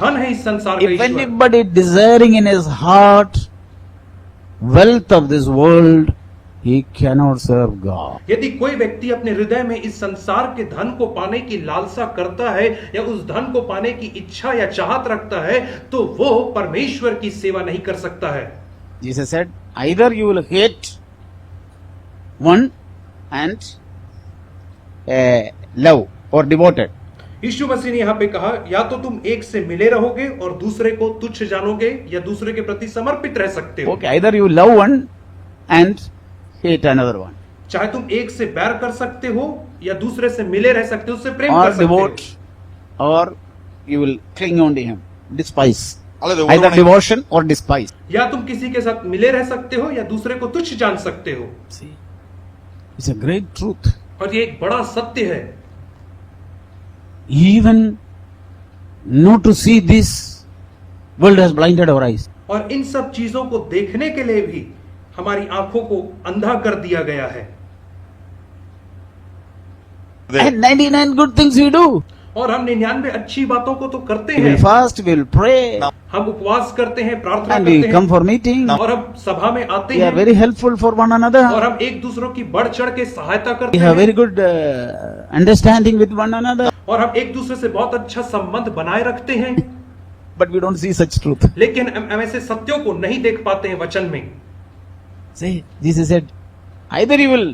धन है इस संसार का If Ishwar. anybody desiring in his heart wealth of this world, he cannot serve God. यदि कोई व्यक्ति अपने हृदय में इस संसार के धन को पाने की लालसा करता है या उस धन को पाने की इच्छा या चाहत रखता है, तो वो परमेश्वर की सेवा नहीं कर सकता है। Jesus said, either you will hate one and love or devoted. यीशु मसीह ने यहाँ पे कहा, या तो तुम एक से मिले रहोगे और दूसरे को तुच्छ जानोगे, या दूसरे के प्रति समर्पित रह सकते हो। Okay, either you love one and hate another one, चाहे तुम एक से बैर कर सकते हो या दूसरे से मिले रह सकते हो, उससे प्रेम or कर सकते हो। devote, or you will cling on to him, despise. அல்லது Either ஒருவனை devotion or despise. या तुम किसी के साथ मिले रह सकते हो या दूसरे को तुच्छ जान सकते हो। See, it's a great truth. और ये एक बड़ा सत्य है। Even not to see this, world has blinded our eyes. और इन सब चीजों को देखने के लिए भी हमारी आंखों को अंधा कर दिया गया है। And 99 good things we do. और हम 99 अच्छी बातों को तो करते We will हैं। fast, we will pray, हम उपवास करते हैं, प्रार्थना and करते we come हैं for meeting. और हम सभा में आते We are हैं very helpful for one और another. हम एक दूसरों की बढ़ चढ़ के सहायता We करते have हैं very good understanding with one another. और हम एक दूसरे से बहुत अच्छा संबंध बनाए रखते हैं, But we don't see such truth. लेकिन हम ऐसे सत्यों को नहीं देख पाते हैं वचन में। See, Jesus said, either you will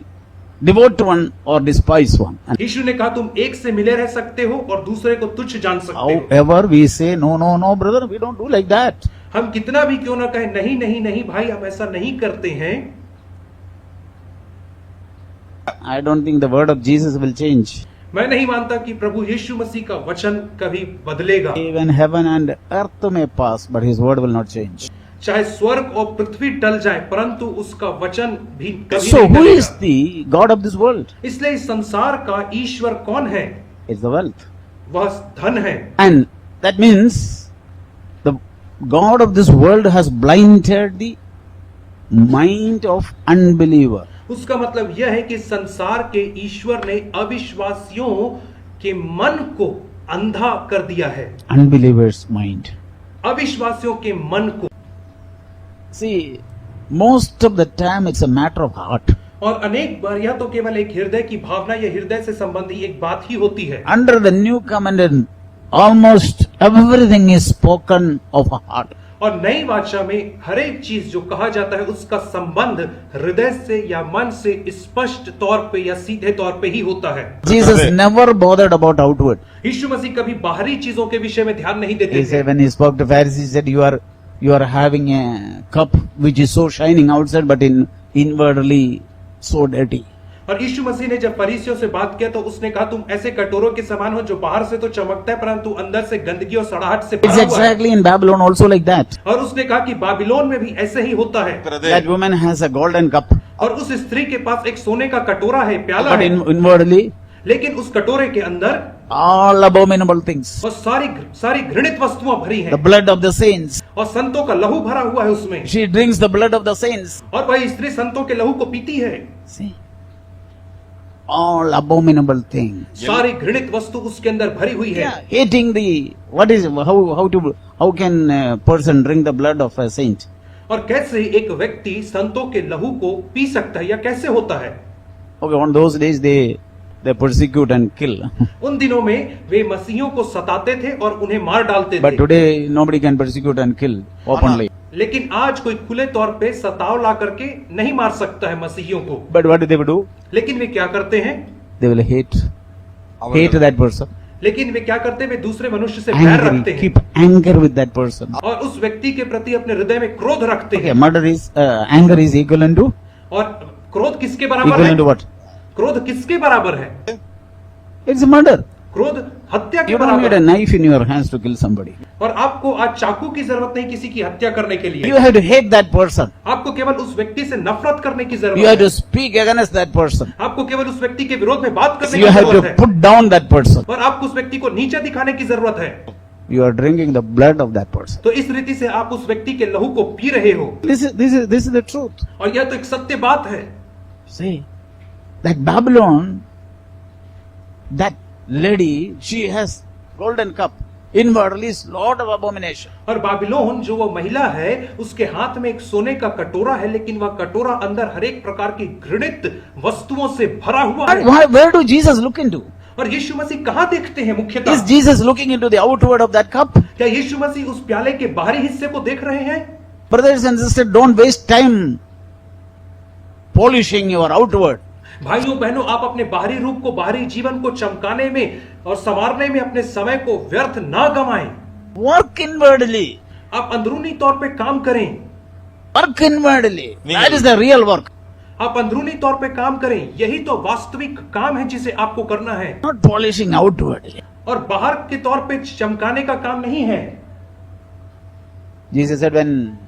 devote one or despise one. And यीशु ने कहा तुम एक से मिले रह सकते हो और दूसरे को तुच्छ जान सकते हो। however we say, no, brother, we don't do like that. हम कितना भी क्यों ना कहें नहीं नहीं नहीं भाई हम ऐसा नहीं करते हैं, I don't think the word of Jesus will change. मैं नहीं मानता कि प्रभु यीशु मसीह का वचन कभी बदलेगा। Even heaven and earth may pass, but his word will not change. चाहे स्वर्ग और पृथ्वी टल जाए परंतु उसका वचन भी कभी So नहीं who is टलेगा। the God of this world? इसलिए इस संसार का ईश्वर कौन है? It's the wealth. वह धन है And that means the God of this world has blinded the mind of unbeliever. उसका मतलब यह है कि संसार के ईश्वर ने अविश्वासियों के मन को अंधा कर दिया है, Unbeliever's mind. अविश्वासियों के मन को। See, most of the time it's a matter of heart. और अनेक बार यह तो केवल एक हृदय की भावना या हृदय से संबंधी एक बात ही होती है। Under the new covenant, almost everything is spoken of a heart. और नई वाचा में हर एक चीज जो कहा जाता है उसका संबंध हृदय से या मन से स्पष्ट तौर पे या सीधे तौर पे ही होता है। Jesus never bothered about outward. यीशु मसीह कभी बाहरी चीजों के विषय में ध्यान नहीं देते He थे। said when he spoke to Pharisees, he said, you are having a cup which is so shining outside, but inwardly so dirty. और यीशु मसीह ने जब फरीसियों से बात किया तो उसने कहा तुम ऐसे कटोरों के समान हो जो बाहर से तो चमकता है परंतु अंदर से गंदगी और सड़ाहट से It's भरा हुआ है। exactly in Babylon also like that. और उसने कहा कि बाबिलोन में भी ऐसे ही होता है। That woman has a golden cup, और उस स्त्री के पास एक सोने का कटोरा है, प्याला but है, inwardly लेकिन उस कटोरे के अंदर all abominable things. और सारी घृणित वस्तुएं भरी The हैं blood of the saints. और संतों का लहू भरा हुआ है उसमें। She drinks the blood of the saints. और वह स्त्री संतों के लहू को पीती है। See, all abominable things. सारी घृणित वस्तु उसके अंदर भरी हुई है। Yeah, hating the how can a person drink the blood of a saint? और कैसे एक व्यक्ति संतों के लहू को पी सकता है या कैसे होता है? Okay, on those days they persecute and kill. उन दिनों में वे मसीहियों को सताते थे और उन्हें मार डालते But थे, today nobody can persecute and kill openly. लेकिन आज कोई खुले तौर पे सताव ला करके नहीं मार सकता है मसीहियों को। But what do they do? लेकिन वे क्या करते हैं? They will hate that person. लेकिन वे क्या करते हैं? वे दूसरे मनुष्य से बैर रखते Angry, हैं keep anger with that person. और उस व्यक्ति के प्रति अपने हृदय में क्रोध रखते Okay, हैं। murder is anger is equivalent to और क्रोध किसके बराबर है? what? क्रोध किसके बराबर है? It's murder. क्रोध हत्या के You don't need बराबर a है। knife in your hands to kill somebody. और आपको आज चाकू की जरूरत नहीं किसी की हत्या करने के लिए। You have to hate that person. आपको केवल उस व्यक्ति से नफरत करने की You जरूरत have है। to speak against that person. आपको केवल उस व्यक्ति के विरोध में बात करने You की have जरूरत to है put down that person. और आपको उस व्यक्ति को नीचे दिखाने की जरूरत है। You are drinking the blood of that person. तो इस रीति से आप उस व्यक्ति के लहू को पी रहे हो This is the truth. और यह तो एक सत्य बात है। See, that Babylon, that lady, she has golden cup. Inwardly is lot of abomination. और बाबिलोन जो वो महिला है उसके हाथ में एक सोने का कटोरा है, लेकिन वह कटोरा अंदर हर एक प्रकार की घृणित वस्तुओं से भरा हुआ है। Where do Jesus look into? और यीशु मसीह कहाँ देखते हैं मुख्यतः? Is Jesus looking into the outward of that cup? क्या यीशु मसीह उस प्याले के बाहरी हिस्से को देख रहे हैं? Brothers and sisters, don't waste time polishing your outward. भाइयों बहनों, आप अपने बाहरी रूप को, बाहरी जीवन को चमकाने में और संवारने में अपने समय को व्यर्थ ना गंवाएं। Work inwardly. आप अंदरूनी तौर पे काम करें। Work inwardly. That is the real work. आप अंदरूनी तौर पे काम करें, यही तो वास्तविक काम है जिसे आपको करना है, Not polishing outwardly. और बाहर के तौर पे चमकाने का काम नहीं है। Jesus said when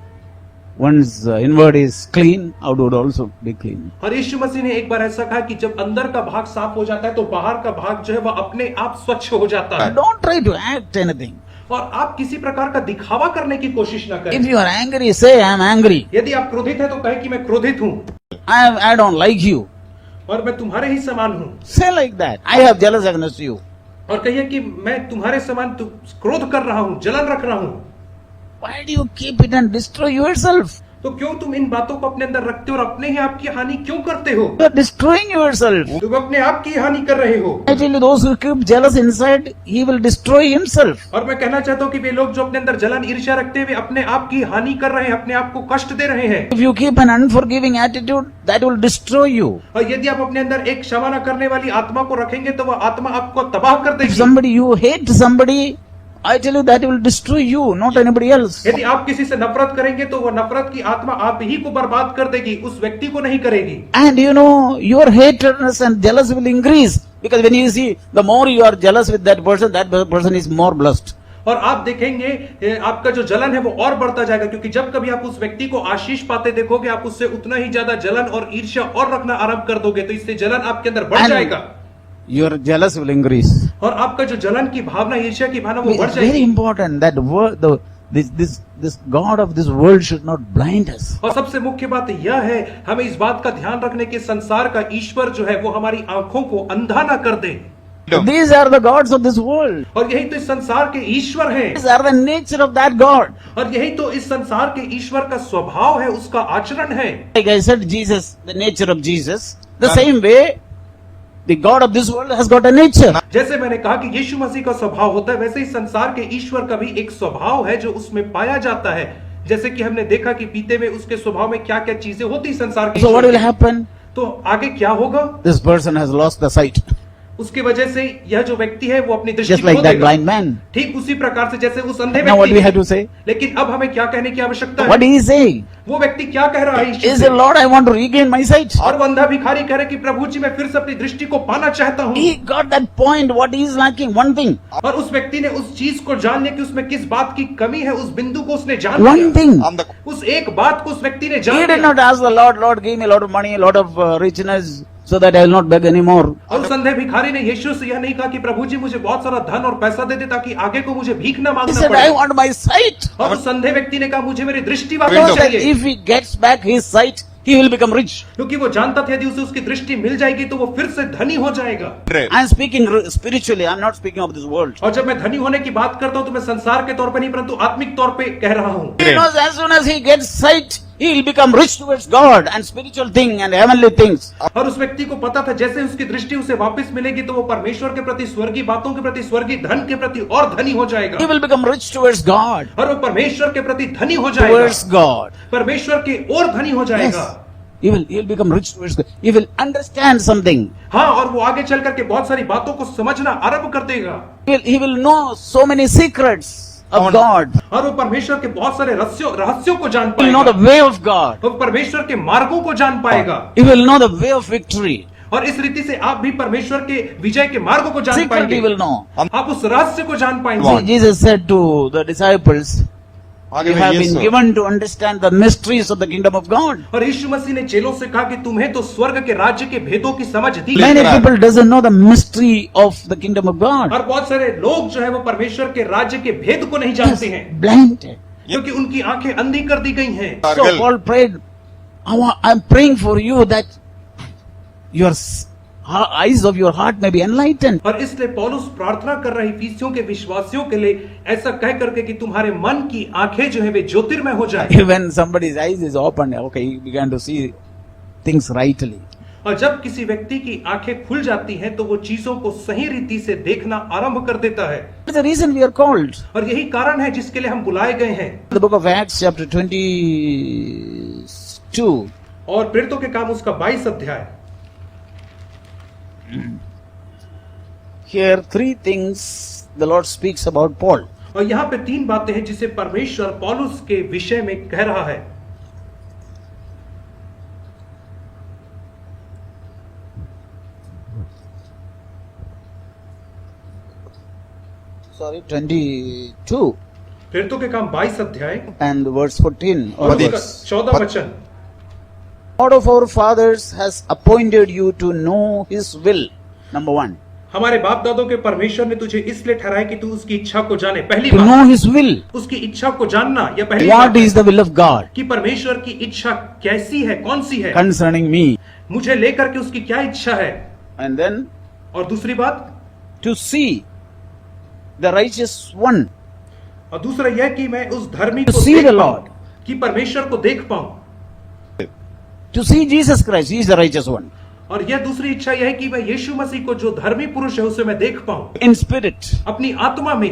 one's inward is clean, outward also be clean. और यीशु मसीह ने एक बार ऐसा कहा कि जब अंदर का भाग साफ हो जाता है तो बाहर का भाग जो है वह अपने आप स्वच्छ हो जाता है। Don't try to act anything. और आप किसी प्रकार का दिखावा करने की कोशिश ना करें। If you are angry, say I am angry. यदि आप क्रोधित हैं तो कहें कि मैं क्रोधित हूं I don't like you. और मैं तुम्हारे ही समान हूं। Say like that. I have jealous against you. और कहिए कि मैं तुम्हारे समान क्रोध कर रहा हूं, जलन रख रहा हूं। Why do you keep it and destroy yourself? तो क्यों तुम इन बातों को अपने अंदर रखते हो और अपने ही आप की हानि क्यों करते हो? You are destroying yourself. तुम अपने आप की हानि कर रहे हो। I tell you, those who keep jealous inside, he will destroy himself. और मैं कहना चाहता हूँ कि वे लोग जो अपने अंदर जलन ईर्ष्या रखते हैं वे अपने आप की हानि कर रहे हैं, अपने आप को कष्ट दे रहे हैं। If you keep an unforgiving attitude, that will destroy you. और यदि आप अपने अंदर एक क्षमा न करने वाली आत्मा को रखेंगे तो वह आत्मा आपको तबाह कर If देगी। somebody you hate somebody, I tell you that will destroy you, not anybody else. यदि आप किसी से नफरत करेंगे तो वह नफरत की आत्मा आप ही को बर्बाद कर देगी, उस व्यक्ति को नहीं करेगी। And you know, your hatredness and jealous will increase. Because when you see, the more you are jealous with that person is more blessed. और आप देखेंगे आपका जो जलन है वो और बढ़ता जाएगा, क्योंकि जब कभी आप उस व्यक्ति को आशीष पाते देखोगे आप उससे उतना ही ज्यादा जलन और ईर्ष्या और रखना आरंभ कर दोगे, तो इससे जलन आपके अंदर बढ़ जाएगा Your jealous will increase. और आपका जो जलन की भावना ईर्ष्या की भावना वो बढ़ It's very जाएगी। important that this God of this world should not blind us. और सबसे मुख्य बात यह है हमें इस बात का ध्यान रखने के संसार का ईश्वर जो है वो हमारी आंखों को अंधा ना कर दे। These are the gods of this world. और यही तो इस संसार के ईश्वर हैं। These are the nature of that God. और यही तो इस संसार के ईश्वर का स्वभाव है, उसका आचरण है। Like I said, Jesus, the nature of Jesus. The same way, the God of this world has got a nature. जैसे मैंने कहा कि यीशु मसीह का स्वभाव होता है, वैसे ही संसार के ईश्वर का भी एक स्वभाव है जो उसमें पाया जाता है। जैसे कि हमने देखा कि बीते में उसके स्वभाव में क्या क्या चीजें होती संसार के So what ईश्वर will की। happen? तो आगे क्या होगा? This person has lost the sight. उसकी वजह से यह जो व्यक्ति है वो अपनी दृष्टि Just like खो that देगा। blind man. ठीक उसी प्रकार से जैसे उस अंधे Now what do we व्यक्ति have to say? लेकिन अब हमें क्या कहने की आवश्यकता What है? did he say? वो व्यक्ति क्या कह रहा है ईश्वर He से? said, Lord, I want to regain my sight. और वो अंधा भिखारी कह रहे कि प्रभु जी मैं फिर से अपनी दृष्टि को पाना चाहता हूँ। He got that point, what he is lacking, one thing. और उस व्यक्ति ने उस चीज को जान लिया कि उसमें किस बात की कमी है, उस बिंदु को उसने जान One लिया। thing. उस एक बात को उस व्यक्ति ने He जान did लिया। not ask the Lord, Lord, give me a lot of money, a lot of richness, so that I will not beg anymore. और उस अंधे भिखारी ने यीशु से यह नहीं कहा कि प्रभु जी मुझे बहुत सारा धन और पैसा दे दे ताकि आगे को मुझे भीख न He मांगना said, I पड़े। want my sight. और उस अंधे व्यक्ति ने कहा मुझे मेरी दृष्टि Because वापस चाहिए, if he gets back his sight, he will become rich. क्योंकि वो जानता था यदि उसे उसकी दृष्टि मिल जाएगी तो वो फिर से धनी हो जाएगा। I am speaking spiritually, I am not speaking of this world. और जब मैं धनी होने की बात करता हूँ तो मैं संसार के तौर पर नहीं परंतु आत्मिक तौर पे कह रहा हूँ। He knows as soon as he gets sight, he will become rich towards God and spiritual things and heavenly things. और उस व्यक्ति को पता था जैसे उसकी दृष्टि उसे वापस मिलेगी तो वो परमेश्वर के प्रति, स्वर्गीय बातों के प्रति, स्वर्गीय धन के प्रति और धनी हो जाएगा। He will become rich towards God, और वो परमेश्वर के प्रति धनी हो जाएगा, towards God. परमेश्वर के और धनी हो जाएगा। He will become rich towards God. He will understand something. हाँ, और वो आगे चल करके बहुत सारी बातों को समझना आरंभ कर देगा। He will know so many secrets of God. और वो परमेश्वर के बहुत सारे रहस्यों को जान He will know the पाएगा। way of God. वो परमेश्वर के मार्गों को जान पाएगा। He will know the way of victory. और इस रीति से आप भी परमेश्वर के विजय के मार्गों को जान Secret पाएंगे। he will know. आप उस रहस्य को जान See, पाएंगे। Jesus said to the disciples, आगे you में have Yeshu been given to understand the mysteries of the kingdom of God. और यीशु मसीह ने चेलों से कहा कि तुम्हें तो स्वर्ग के राज्य के भेदों की समझ दी Many गई है। people doesn't know the mystery of the kingdom of God. और बहुत सारे लोग जो है वो परमेश्वर के राज्य के भेद को नहीं जानते हैं, Blind. क्योंकि उनकी आंखें अंधी कर दी गई हैं। So Paul prayed, I'm praying for you that your eyes of your heart may be enlightened. और इसलिए पौलुस प्रार्थना कर रहे इफिसियों के विश्वासियों के लिए ऐसा कह करके कि तुम्हारे मन की आंखें जो है वे ज्योतिर्मय हो जाए। When somebody's eyes is opened, okay, he began to see things rightly. और जब किसी व्यक्ति की आंखें खुल जाती हैं तो वो चीजों को सही रीति से देखना आरंभ कर देता है। That's the reason we are called. और यही कारण है जिसके लिए हम बुलाए गए हैं। The book of Acts chapter 22. और प्रेरितों के काम उसका 22 अध्याय। Here three things the Lord speaks about Paul. और यहाँ पे 3 बातें हैं जिसे परमेश्वर पौलुस के विषय में कह रहा है। Sorry, 22 प्रेरितों के काम 22 अध्याय and verse 14. और onwards. उसका 14 वचन। God of our fathers has appointed you to know His will. Number 1. हमारे बाप दादों के परमेश्वर ने तुझे इसलिए ठहराया कि तू उसकी इच्छा को जाने। पहली To बात, know His will. उसकी इच्छा को जानना, यह पहली What बात है is the will of God कि परमेश्वर की इच्छा कैसी है, कौन सी है, concerning me? मुझे लेकर के उसकी क्या इच्छा है। And then और दूसरी बात, to see the righteous one. और दूसरा यह कि मैं उस धर्मी To को see देख the पाऊं, Lord. कि परमेश्वर को देख पाऊं। To see Jesus Christ, He is the righteous one. और यह दूसरी इच्छा यह है कि मैं यीशु मसीह को जो धर्मी पुरुष है उसे मैं देख पाऊं In spirit, अपनी आत्मा में,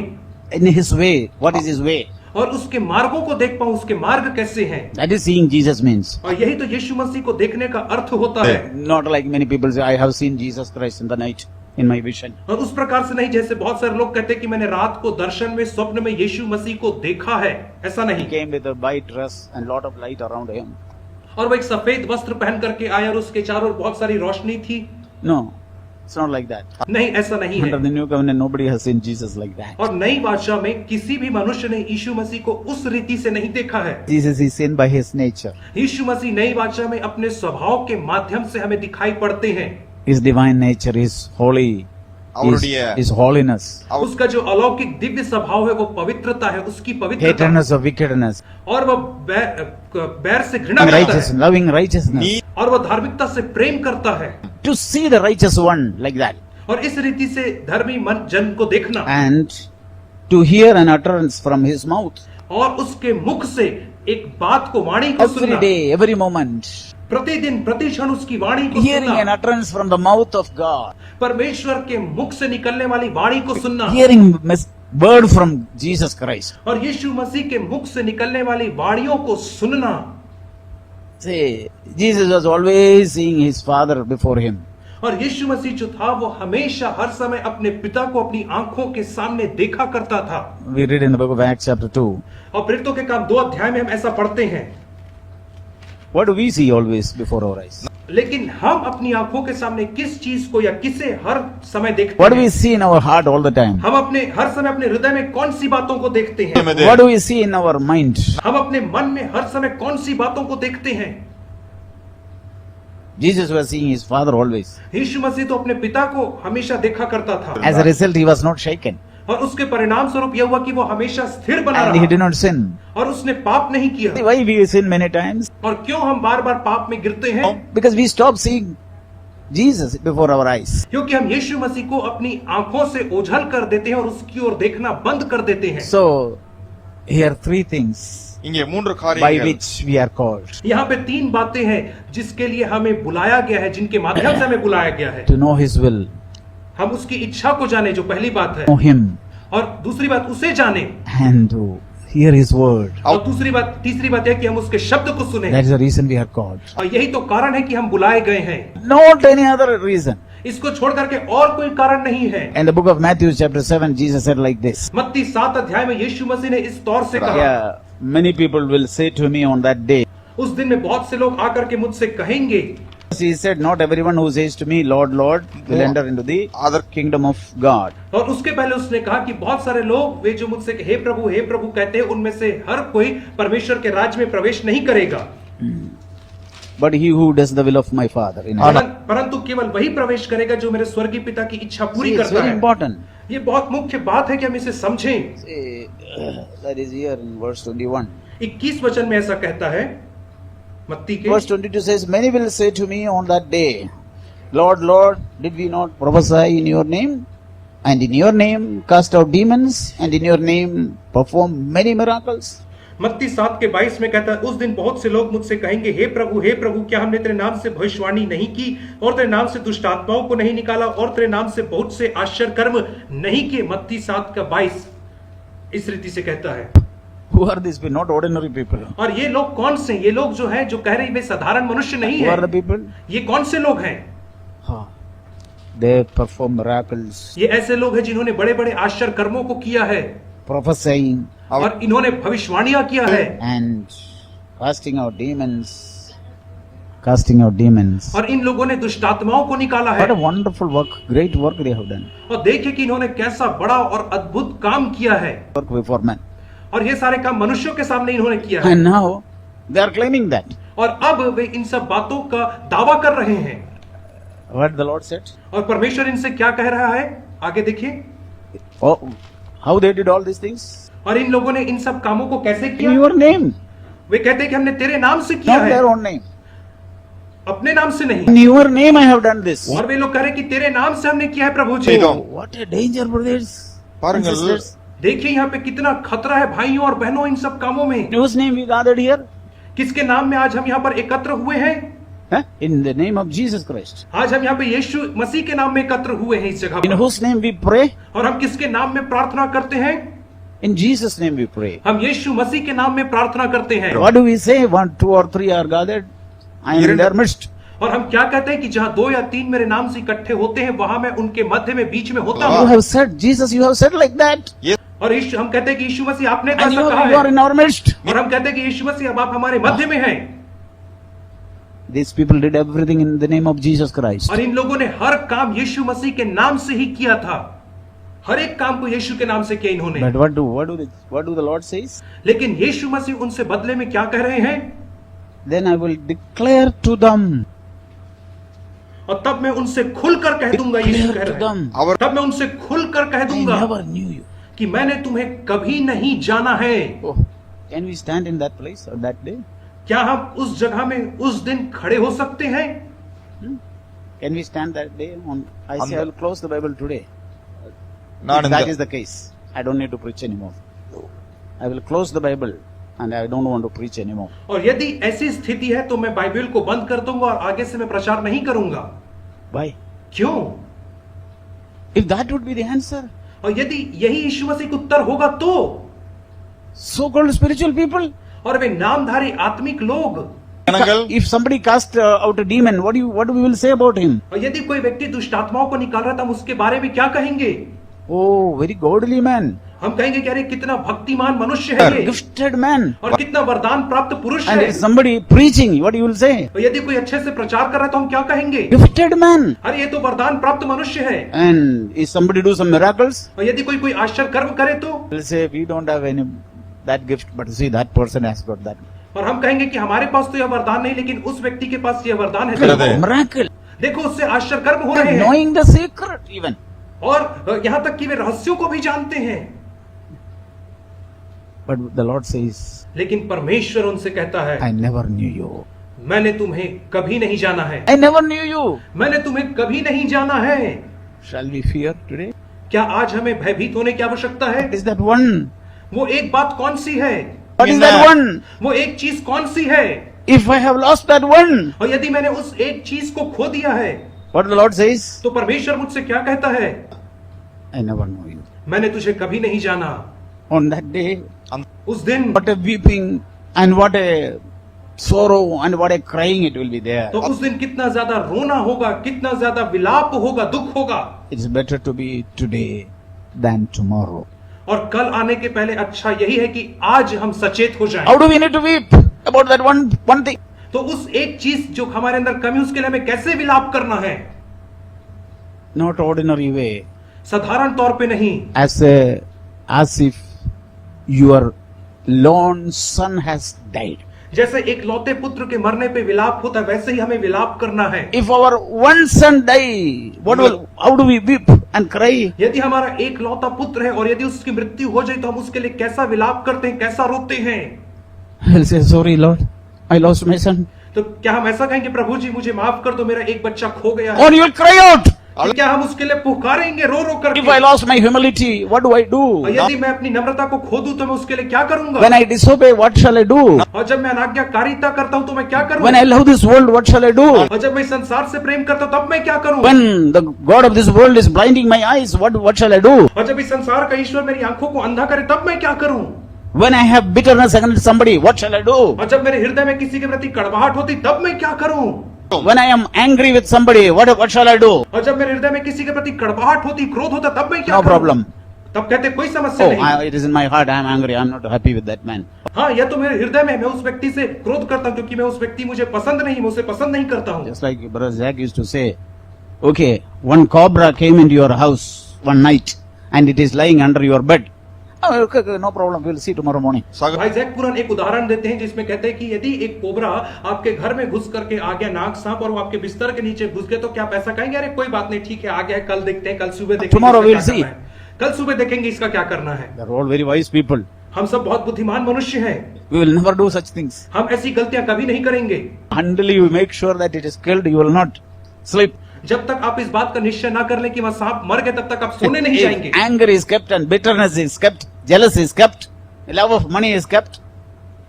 in His way. What is His way? और उसके मार्गों को देख पाऊं, उसके मार्ग कैसे हैं। That is seeing Jesus means. और यही तो यीशु मसीह को देखने का अर्थ होता है। Not like many people say, I have seen Jesus Christ in the night in my vision. और उस प्रकार से नहीं जैसे बहुत सारे लोग कहते हैं कि मैंने रात को दर्शन में, स्वप्न में यीशु मसीह को देखा है। ऐसा He नहीं। came with a white dress and lot of light around Him. और वो एक सफेद वस्त्र पहन करके आया और उसके चारों ओर बहुत सारी रोशनी थी। No, it's not like that. नहीं, ऐसा नहीं Under है। the new covenant, nobody has seen Jesus like that. और नई बादशाह में किसी भी मनुष्य ने यीशु मसीह को उस रीति से नहीं देखा है। Jesus is seen by His nature. यीशु मसीह नई बादशाह में अपने स्वभाव के माध्यम से हमें दिखाई पड़ते हैं। His divine nature is holy. His holiness. उसका जो अलौकिक दिव्य स्वभाव है वो पवित्रता है, उसकी पवित्रता। Hatredness of wickedness. और वह बैर से घृणा करता Righteousness, है loving righteousness. और वह धार्मिकता से प्रेम करता है। To see the righteous one like that. और इस रीति से धर्मी मन जन को देखना And to hear an utterance from His mouth. और उसके मुख से एक बात को, वाणी को Every सुनना, day, every moment. प्रतिदिन प्रति क्षण उसकी वाणी को Hearing an सुनना, utterance from the mouth of God. परमेश्वर के मुख से निकलने वाली वाणी को सुनना, Hearing word from Jesus Christ. और यीशु मसीह के मुख से निकलने वाली वाणियों को सुनना। See, Jesus was always seeing His Father before Him. और यीशु मसीह जो था वो हमेशा हर समय अपने पिता को अपनी आंखों के सामने देखा करता था। We read in the book of Acts chapter 2. और प्रेरितों के काम 2 अध्याय में हम ऐसा पढ़ते हैं। What do we see always before our eyes? लेकिन हम अपनी आंखों के सामने किस चीज को या किसे हर समय देखते What do we हैं? see in our heart all the time? हम अपने हर समय अपने हृदय में कौन सी बातों को देखते हैं? What do we see in our mind? हम अपने मन में हर समय कौन सी बातों को देखते हैं? Jesus was seeing His Father always. यीशु मसीह तो अपने पिता को हमेशा देखा करता था। As a result, He was not shaken. और उसके परिणाम स्वरूप यह हुआ कि वो हमेशा स्थिर बना And He रहा did not sin. और उसने पाप नहीं किया। Why we sin many times? और क्यों हम बार बार पाप में गिरते हैं? Because we stop seeing Jesus before our eyes. क्योंकि हम यीशु मसीह को अपनी आंखों से ओझल कर देते हैं और उसकी ओर देखना बंद कर देते हैं। So, here are 3 things இங்கே 3 by காரியங்கள் which we are called. यहाँ पे 3 बातें हैं जिसके लिए हमें बुलाया गया है, जिनके माध्यम से हमें बुलाया गया है। To know His will, हम उसकी इच्छा को जाने, जो पहली बात है, know Him, और दूसरी बात उसे जाने, and to hear His word. और तीसरी बात है कि हम उसके शब्द को सुने। That is the reason we are called. और यही तो कारण है कि हम बुलाए गए हैं। Not any other reason. इसको छोड़ करके और कोई कारण नहीं है। In the book of Matthew chapter 7, Jesus said like this. मत्ती 7 अध्याय में यीशु मसीह ने इस तौर से कहा, Yeah, many people will say to me on that day. उस दिन में बहुत से लोग आकर के मुझसे कहेंगे। He said, not everyone who says to me, Lord, Lord, will enter into the other kingdom of God. और उसके पहले उसने कहा कि बहुत सारे लोग वे जो मुझसे हे प्रभु कहते हैं, उनमें से हर कोई परमेश्वर के राज्य में प्रवेश नहीं करेगा। But he who does the will of my Father in heaven. परंतु केवल वही प्रवेश करेगा जो मेरे स्वर्गीय पिता की इच्छा पूरी See, it's करता very है। important. ये बहुत मुख्य बात है कि हम इसे समझें। See, that is here in verse 21. 21 वचन में ऐसा कहता है मत्ती के। Verse 22 says, many will say to me on that day, Lord, Lord, did we not prophesy in your name? And in your name cast out demons? And in your name perform many miracles? मत्ती 7 के 22 में कहता है, उस दिन बहुत से लोग मुझसे कहेंगे, हे प्रभु क्या हमने तेरे नाम से भविष्यवाणी नहीं की और तेरे नाम से दुष्ट आत्माओं को नहीं निकाला और तेरे नाम से बहुत से आश्चर्य कर्म नहीं किए। मत्ती 7 का 22 इस रीति से कहता है। Who are these people? Not ordinary people. और ये लोग कौन से? ये लोग जो हैं, जो कह रहे हैं वे साधारण मनुष्य नहीं Who are the है। people? ये कौन से लोग हैं? They perform miracles, ये ऐसे लोग हैं जिन्होंने बड़े बड़े आश्चर्य कर्मों को किया है prophesying, और इन्होंने भविष्यवाणियां किया है and casting out demons. Casting out demons. और इन लोगों ने दुष्ट आत्माओं को निकाला है। What a wonderful work, great work they have done. और देखिए कि इन्होंने कैसा बड़ा और अद्भुत काम किया है। Work before man. और ये सारे काम मनुष्यों के सामने इन्होंने किया है। And now they are claiming that. और अब वे इन सब बातों का दावा कर रहे हैं। What the Lord said? और परमेश्वर इनसे क्या कह रहा है, आगे देखिए। Oh, how they did all these things? और इन लोगों ने इन सब कामों को कैसे In किया? your name, वे कहते हैं कि हमने तेरे नाम से किया not है, their own name. अपने नाम से नहीं। In your name I have done this. और वे लोग कह रहे हैं कि तेरे नाम से हमने किया है प्रभु जी। नहीं तो। What a danger, brothers. பாருங்கள் and sisters. देखिए यहाँ पे कितना खतरा है भाइयों और बहनों इन सब कामों में। In whose name we gathered here? किसके नाम में आज हम यहाँ पर एकत्र हुए हैं? In the name of Jesus Christ. आज हम यहाँ पे यीशु मसीह के नाम में एकत्र हुए हैं इस जगह In पर। whose name we pray? और हम किसके नाम में प्रार्थना करते हैं? In Jesus' name we pray. हम यीशु मसीह के नाम में प्रार्थना करते हैं। What do we say? 1, 2 or 3 are gathered. I am in their midst. और हम क्या कहते हैं कि जहाँ 2 या 3 मेरे नाम से इकट्ठे होते हैं वहां मैं उनके मध्य में बीच में होता You हूँ। have said, Jesus, you have said like that. और हम कहते हैं कि यीशु मसीह आपने तो And ऐसा you कहा are है। in our midst. और हम कहते हैं कि यीशु मसीह अब आप हमारे मध्य में हैं। These people did everything in the name of Jesus Christ. और इन लोगों ने हर काम यीशु मसीह के नाम से ही किया था। हर एक काम को यीशु के नाम से किया इन्होंने। But what do the Lord says? लेकिन यीशु मसीह उनसे बदले में क्या कह रहे हैं? Then I will declare to them. और तब मैं उनसे खुलकर कह दूंगा, यीशु कह Declare to रहे हैं। them. तब मैं उनसे खुलकर कह I दूंगा never knew you. कि मैंने तुम्हें कभी नहीं जाना है। Oh, can we stand in that place or that day? क्या हम उस जगह में उस दिन खड़े हो सकते हैं? Can we stand that day? I say I will close the Bible today. Not If in that the- is the case, I don't need to preach anymore. I will close the Bible and I don't want to preach anymore. और यदि ऐसी स्थिति है तो मैं Bible को बंद कर दूंगा और आगे से मैं प्रचार नहीं करूंगा। Why? क्यों? If that would be the answer, और यदि यही यीशु मसीह का उत्तर होगा तो so-called spiritual people, और वे नामधारी आत्मिक लोग, जंगल if somebody cast out a demon, what we will say about him? और यदि कोई व्यक्ति दुष्ट आत्माओं को निकाल रहा था, हम उसके बारे में क्या कहेंगे? Oh, very godly man, हम कहेंगे कि अरे कितना भक्तिमान मनुष्य है ये, gifted man. और कितना वरदान प्राप्त पुरुष And है। if somebody preaching, what you will say? और यदि कोई अच्छे से प्रचार कर रहा है तो हम क्या कहेंगे? Gifted man. अरे ये तो वरदान प्राप्त मनुष्य है। And if somebody do some miracles, और यदि कोई आश्चर्य कर्म करे तो, we'll say we don't have any that gift, but see that person has got that. और हम कहेंगे कि हमारे पास तो यह वरदान नहीं, लेकिन उस व्यक्ति के पास यह वरदान है। कर दे। Miracle. देखो उससे आश्चर्य कर्म हो रहे हैं, Knowing the secret even. और यहाँ तक कि वे रहस्यों को भी जानते हैं। But the Lord says, लेकिन परमेश्वर उनसे कहता है, I never knew you. मैंने तुम्हें कभी नहीं जाना है। I never knew you. मैंने तुम्हें कभी नहीं जाना है। Shall we fear today? क्या आज हमें भयभीत होने की आवश्यकता है? What is that one? वो एक बात कौन सी है? What is that one? वो एक चीज कौन सी है? If I have lost that one, और यदि मैंने उस एक चीज को खो दिया है, what the Lord says? तो परमेश्वर मुझसे क्या कहता है? I never know you. मैंने तुझे कभी नहीं जाना। On that day, उस दिन what a weeping and what a sorrow and what a crying it will be there. तो उस दिन कितना ज्यादा रोना होगा, कितना ज्यादा विलाप होगा, दुख होगा। It's better to be today than tomorrow. और कल आने के पहले अच्छा यही है कि आज हम सचेत हो जाएं। How do we need to weep about that one thing? तो उस एक चीज जो हमारे अंदर कमी, उसके लिए हमें कैसे विलाप करना है? Not ordinary way. साधारण तौर पे नहीं, As if your lone son has died. जैसे एक लौते पुत्र के मरने पे विलाप होता है, वैसे ही हमें विलाप करना है। If our one son die, how do we weep and cry? यदि हमारा एक लौता पुत्र है और यदि उसकी मृत्यु हो जाए तो हम उसके लिए कैसा विलाप करते हैं, कैसा रोते हैं? I'll say, sorry Lord, I lost my son. तो क्या हम ऐसा कहेंगे, प्रभु जी मुझे माफ कर दो, मेरा एक बच्चा खो गया है? Or you'll cry out. तो क्या हम उसके लिए पुकारेंगे रो रो If I करके? lost my humility, what do I और do? यदि मैं अपनी नम्रता को खो दूं तो मैं उसके लिए क्या करूंगा? When I disobey, what shall I do? और जब मैं अनाज्ञाकारिता करता हूं तो मैं क्या When करूंगा? I love this world, what shall I do? और जब मैं संसार से प्रेम करता हूं तब मैं क्या करूं? When the God of this world is blinding my eyes, what shall I do? और जब इस संसार का ईश्वर मेरी आंखों को अंधा करे तब मैं क्या करूं? When I have bitterness against somebody, what shall I do? और जब मेरे हृदय में किसी के प्रति कड़वाहट होती तब मैं क्या करूं? When I am angry with somebody, what shall I do? और जब मेरे हृदय में किसी के प्रति कड़वाहट होती, क्रोध होता, तब मैं क्या No करूं? problem. तब कहते कोई समस्या Oh, नहीं। it is in my heart, I am angry, I am not happy with that man. हाँ, यह तो मेरे हृदय में, मैं उस व्यक्ति से क्रोध करता हूं क्योंकि मैं उस व्यक्ति मुझे पसंद नहीं, मैं उसे पसंद नहीं करता हूं। Just like Brother Zach used to say, okay, one cobra came into your house one night and it is lying under your bed. Oh, okay, no problem, we will see tomorrow morning. भाई Jack पुरान एक उदाहरण देते हैं जिसमें कहते हैं कि यदि एक कोबरा आपके घर में घुस करके आ गया, नाग सांप, और वो आपके बिस्तर के नीचे घुस गए, तो क्या आप ऐसा कहेंगे, अरे कोई बात नहीं, ठीक है, आ गया है, कल देखते हैं, कल सुबह देखेंगे Tomorrow इसका we'll क्या see. करना है। कल सुबह देखेंगे इसका क्या करना है। They are all very wise people. हम सब बहुत बुद्धिमान मनुष्य हैं, We will never do such things. हम ऐसी गलतियां कभी नहीं करेंगे। Until you make sure that it is killed, you will not sleep. जब तक आप इस बात का निश्चय ना कर लें कि वह सांप मर गए, तब तक आप सोने नहीं जाएंगे। If anger is kept and bitterness is kept, jealous is kept, love of money is kept,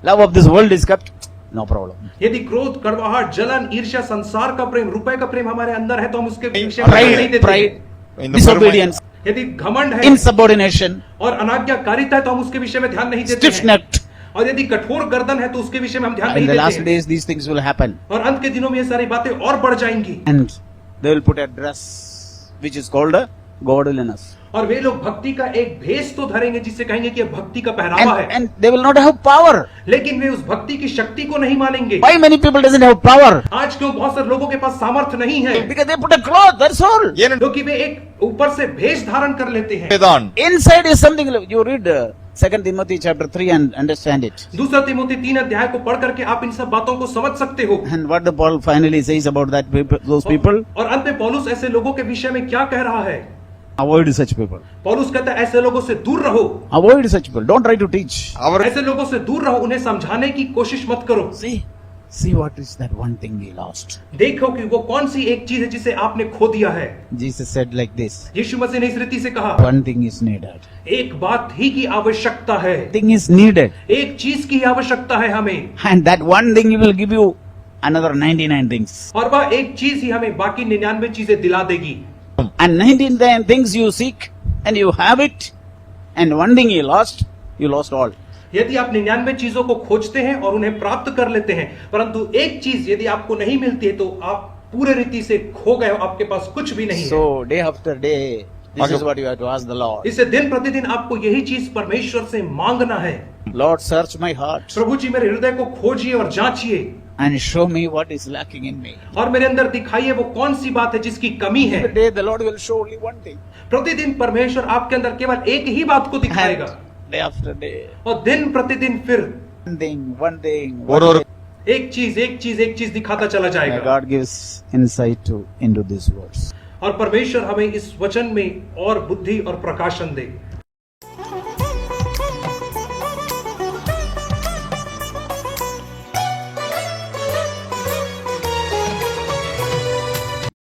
love of this world is kept, no problem. यदि क्रोध, कड़वाहट, जलन, ईर्ष्या, संसार का प्रेम, रुपए का प्रेम हमारे अंदर है तो हम उसके विषय में ध्यान नहीं देते Pride, हैं। disobedience, यदि घमंड है insubordination, और अनाज्ञाकारिता है तो हम उसके विषय में ध्यान नहीं देते हैं। stiff-necked. और यदि कठोर गर्दन है तो उसके विषय में हम ध्यान नहीं In the देते last हैं। days, these things will happen. और अंत के दिनों में ये सारी बातें और बढ़ जाएंगी And they will put a dress which is called a godliness. और वे लोग भक्ति का एक भेष तो धरेंगे जिससे कहेंगे कि यह भक्ति का पहरावा है, And they will not have power. लेकिन वे उस भक्ति की शक्ति को नहीं मानेंगे। Why many people doesn't have power? आज क्यों बहुत सारे लोगों के पास सामर्थ्य नहीं है? Because they put a cloth, that's all. क्योंकि वे एक ऊपर से भेष धारण कर लेते हैं। தான் Inside is something, you read 2 Timothy chapter 3 and understand it. दूसरा तिमोथी 3 अध्याय को पढ़ करके आप इन सब बातों को समझ सकते हो। And what the Paul finally says about that people, those people, और अंत में पौलुस ऐसे लोगों के विषय में क्या कह रहा है? avoid such people. पौलुस कहता है ऐसे लोगों से दूर रहो, Avoid such people. Don't try to teach. அவர் ऐसे लोगों से दूर रहो, उन्हें समझाने की कोशिश मत करो। See what is that one thing he lost. देखो कि वो कौन सी एक चीज है जिसे आपने खो दिया है। Jesus said like this, यीशु मसीह ने इस रीति से कहा, one thing is needed. एक बात ही की आवश्यकता है, Thing is needed. एक चीज की आवश्यकता है हमें, And that one thing will give you another 99 things. और वह एक चीज ही हमें बाकी 99 चीजें दिला देगी। And 99 things you seek and you have it. And one thing you lost all. यदि आप 99 चीजों को खोजते हैं और उन्हें प्राप्त कर लेते हैं, परंतु एक चीज यदि आपको नहीं मिलती है तो आप पूरे रीति से खो गए हो, आपके पास कुछ भी नहीं है। So day after day, this is what you have to ask the Lord. इससे दिन प्रतिदिन आपको यही चीज परमेश्वर से मांगना है। Lord, search my heart प्रभु जी मेरे हृदय को खोजिए और जांचिए and show me what is lacking in me. और मेरे अंदर दिखाइए वो कौन सी बात है जिसकी कमी है। Every day the Lord will show only one thing. प्रतिदिन परमेश्वर आपके अंदर केवल एक ही बात को दिखाएगा And day after day, और दिन प्रतिदिन फिर one thing. और एक चीज दिखाता चला May जाएगा। God gives insight into these words. और परमेश्वर हमें इस वचन में और बुद्धि और प्रकाशन दे।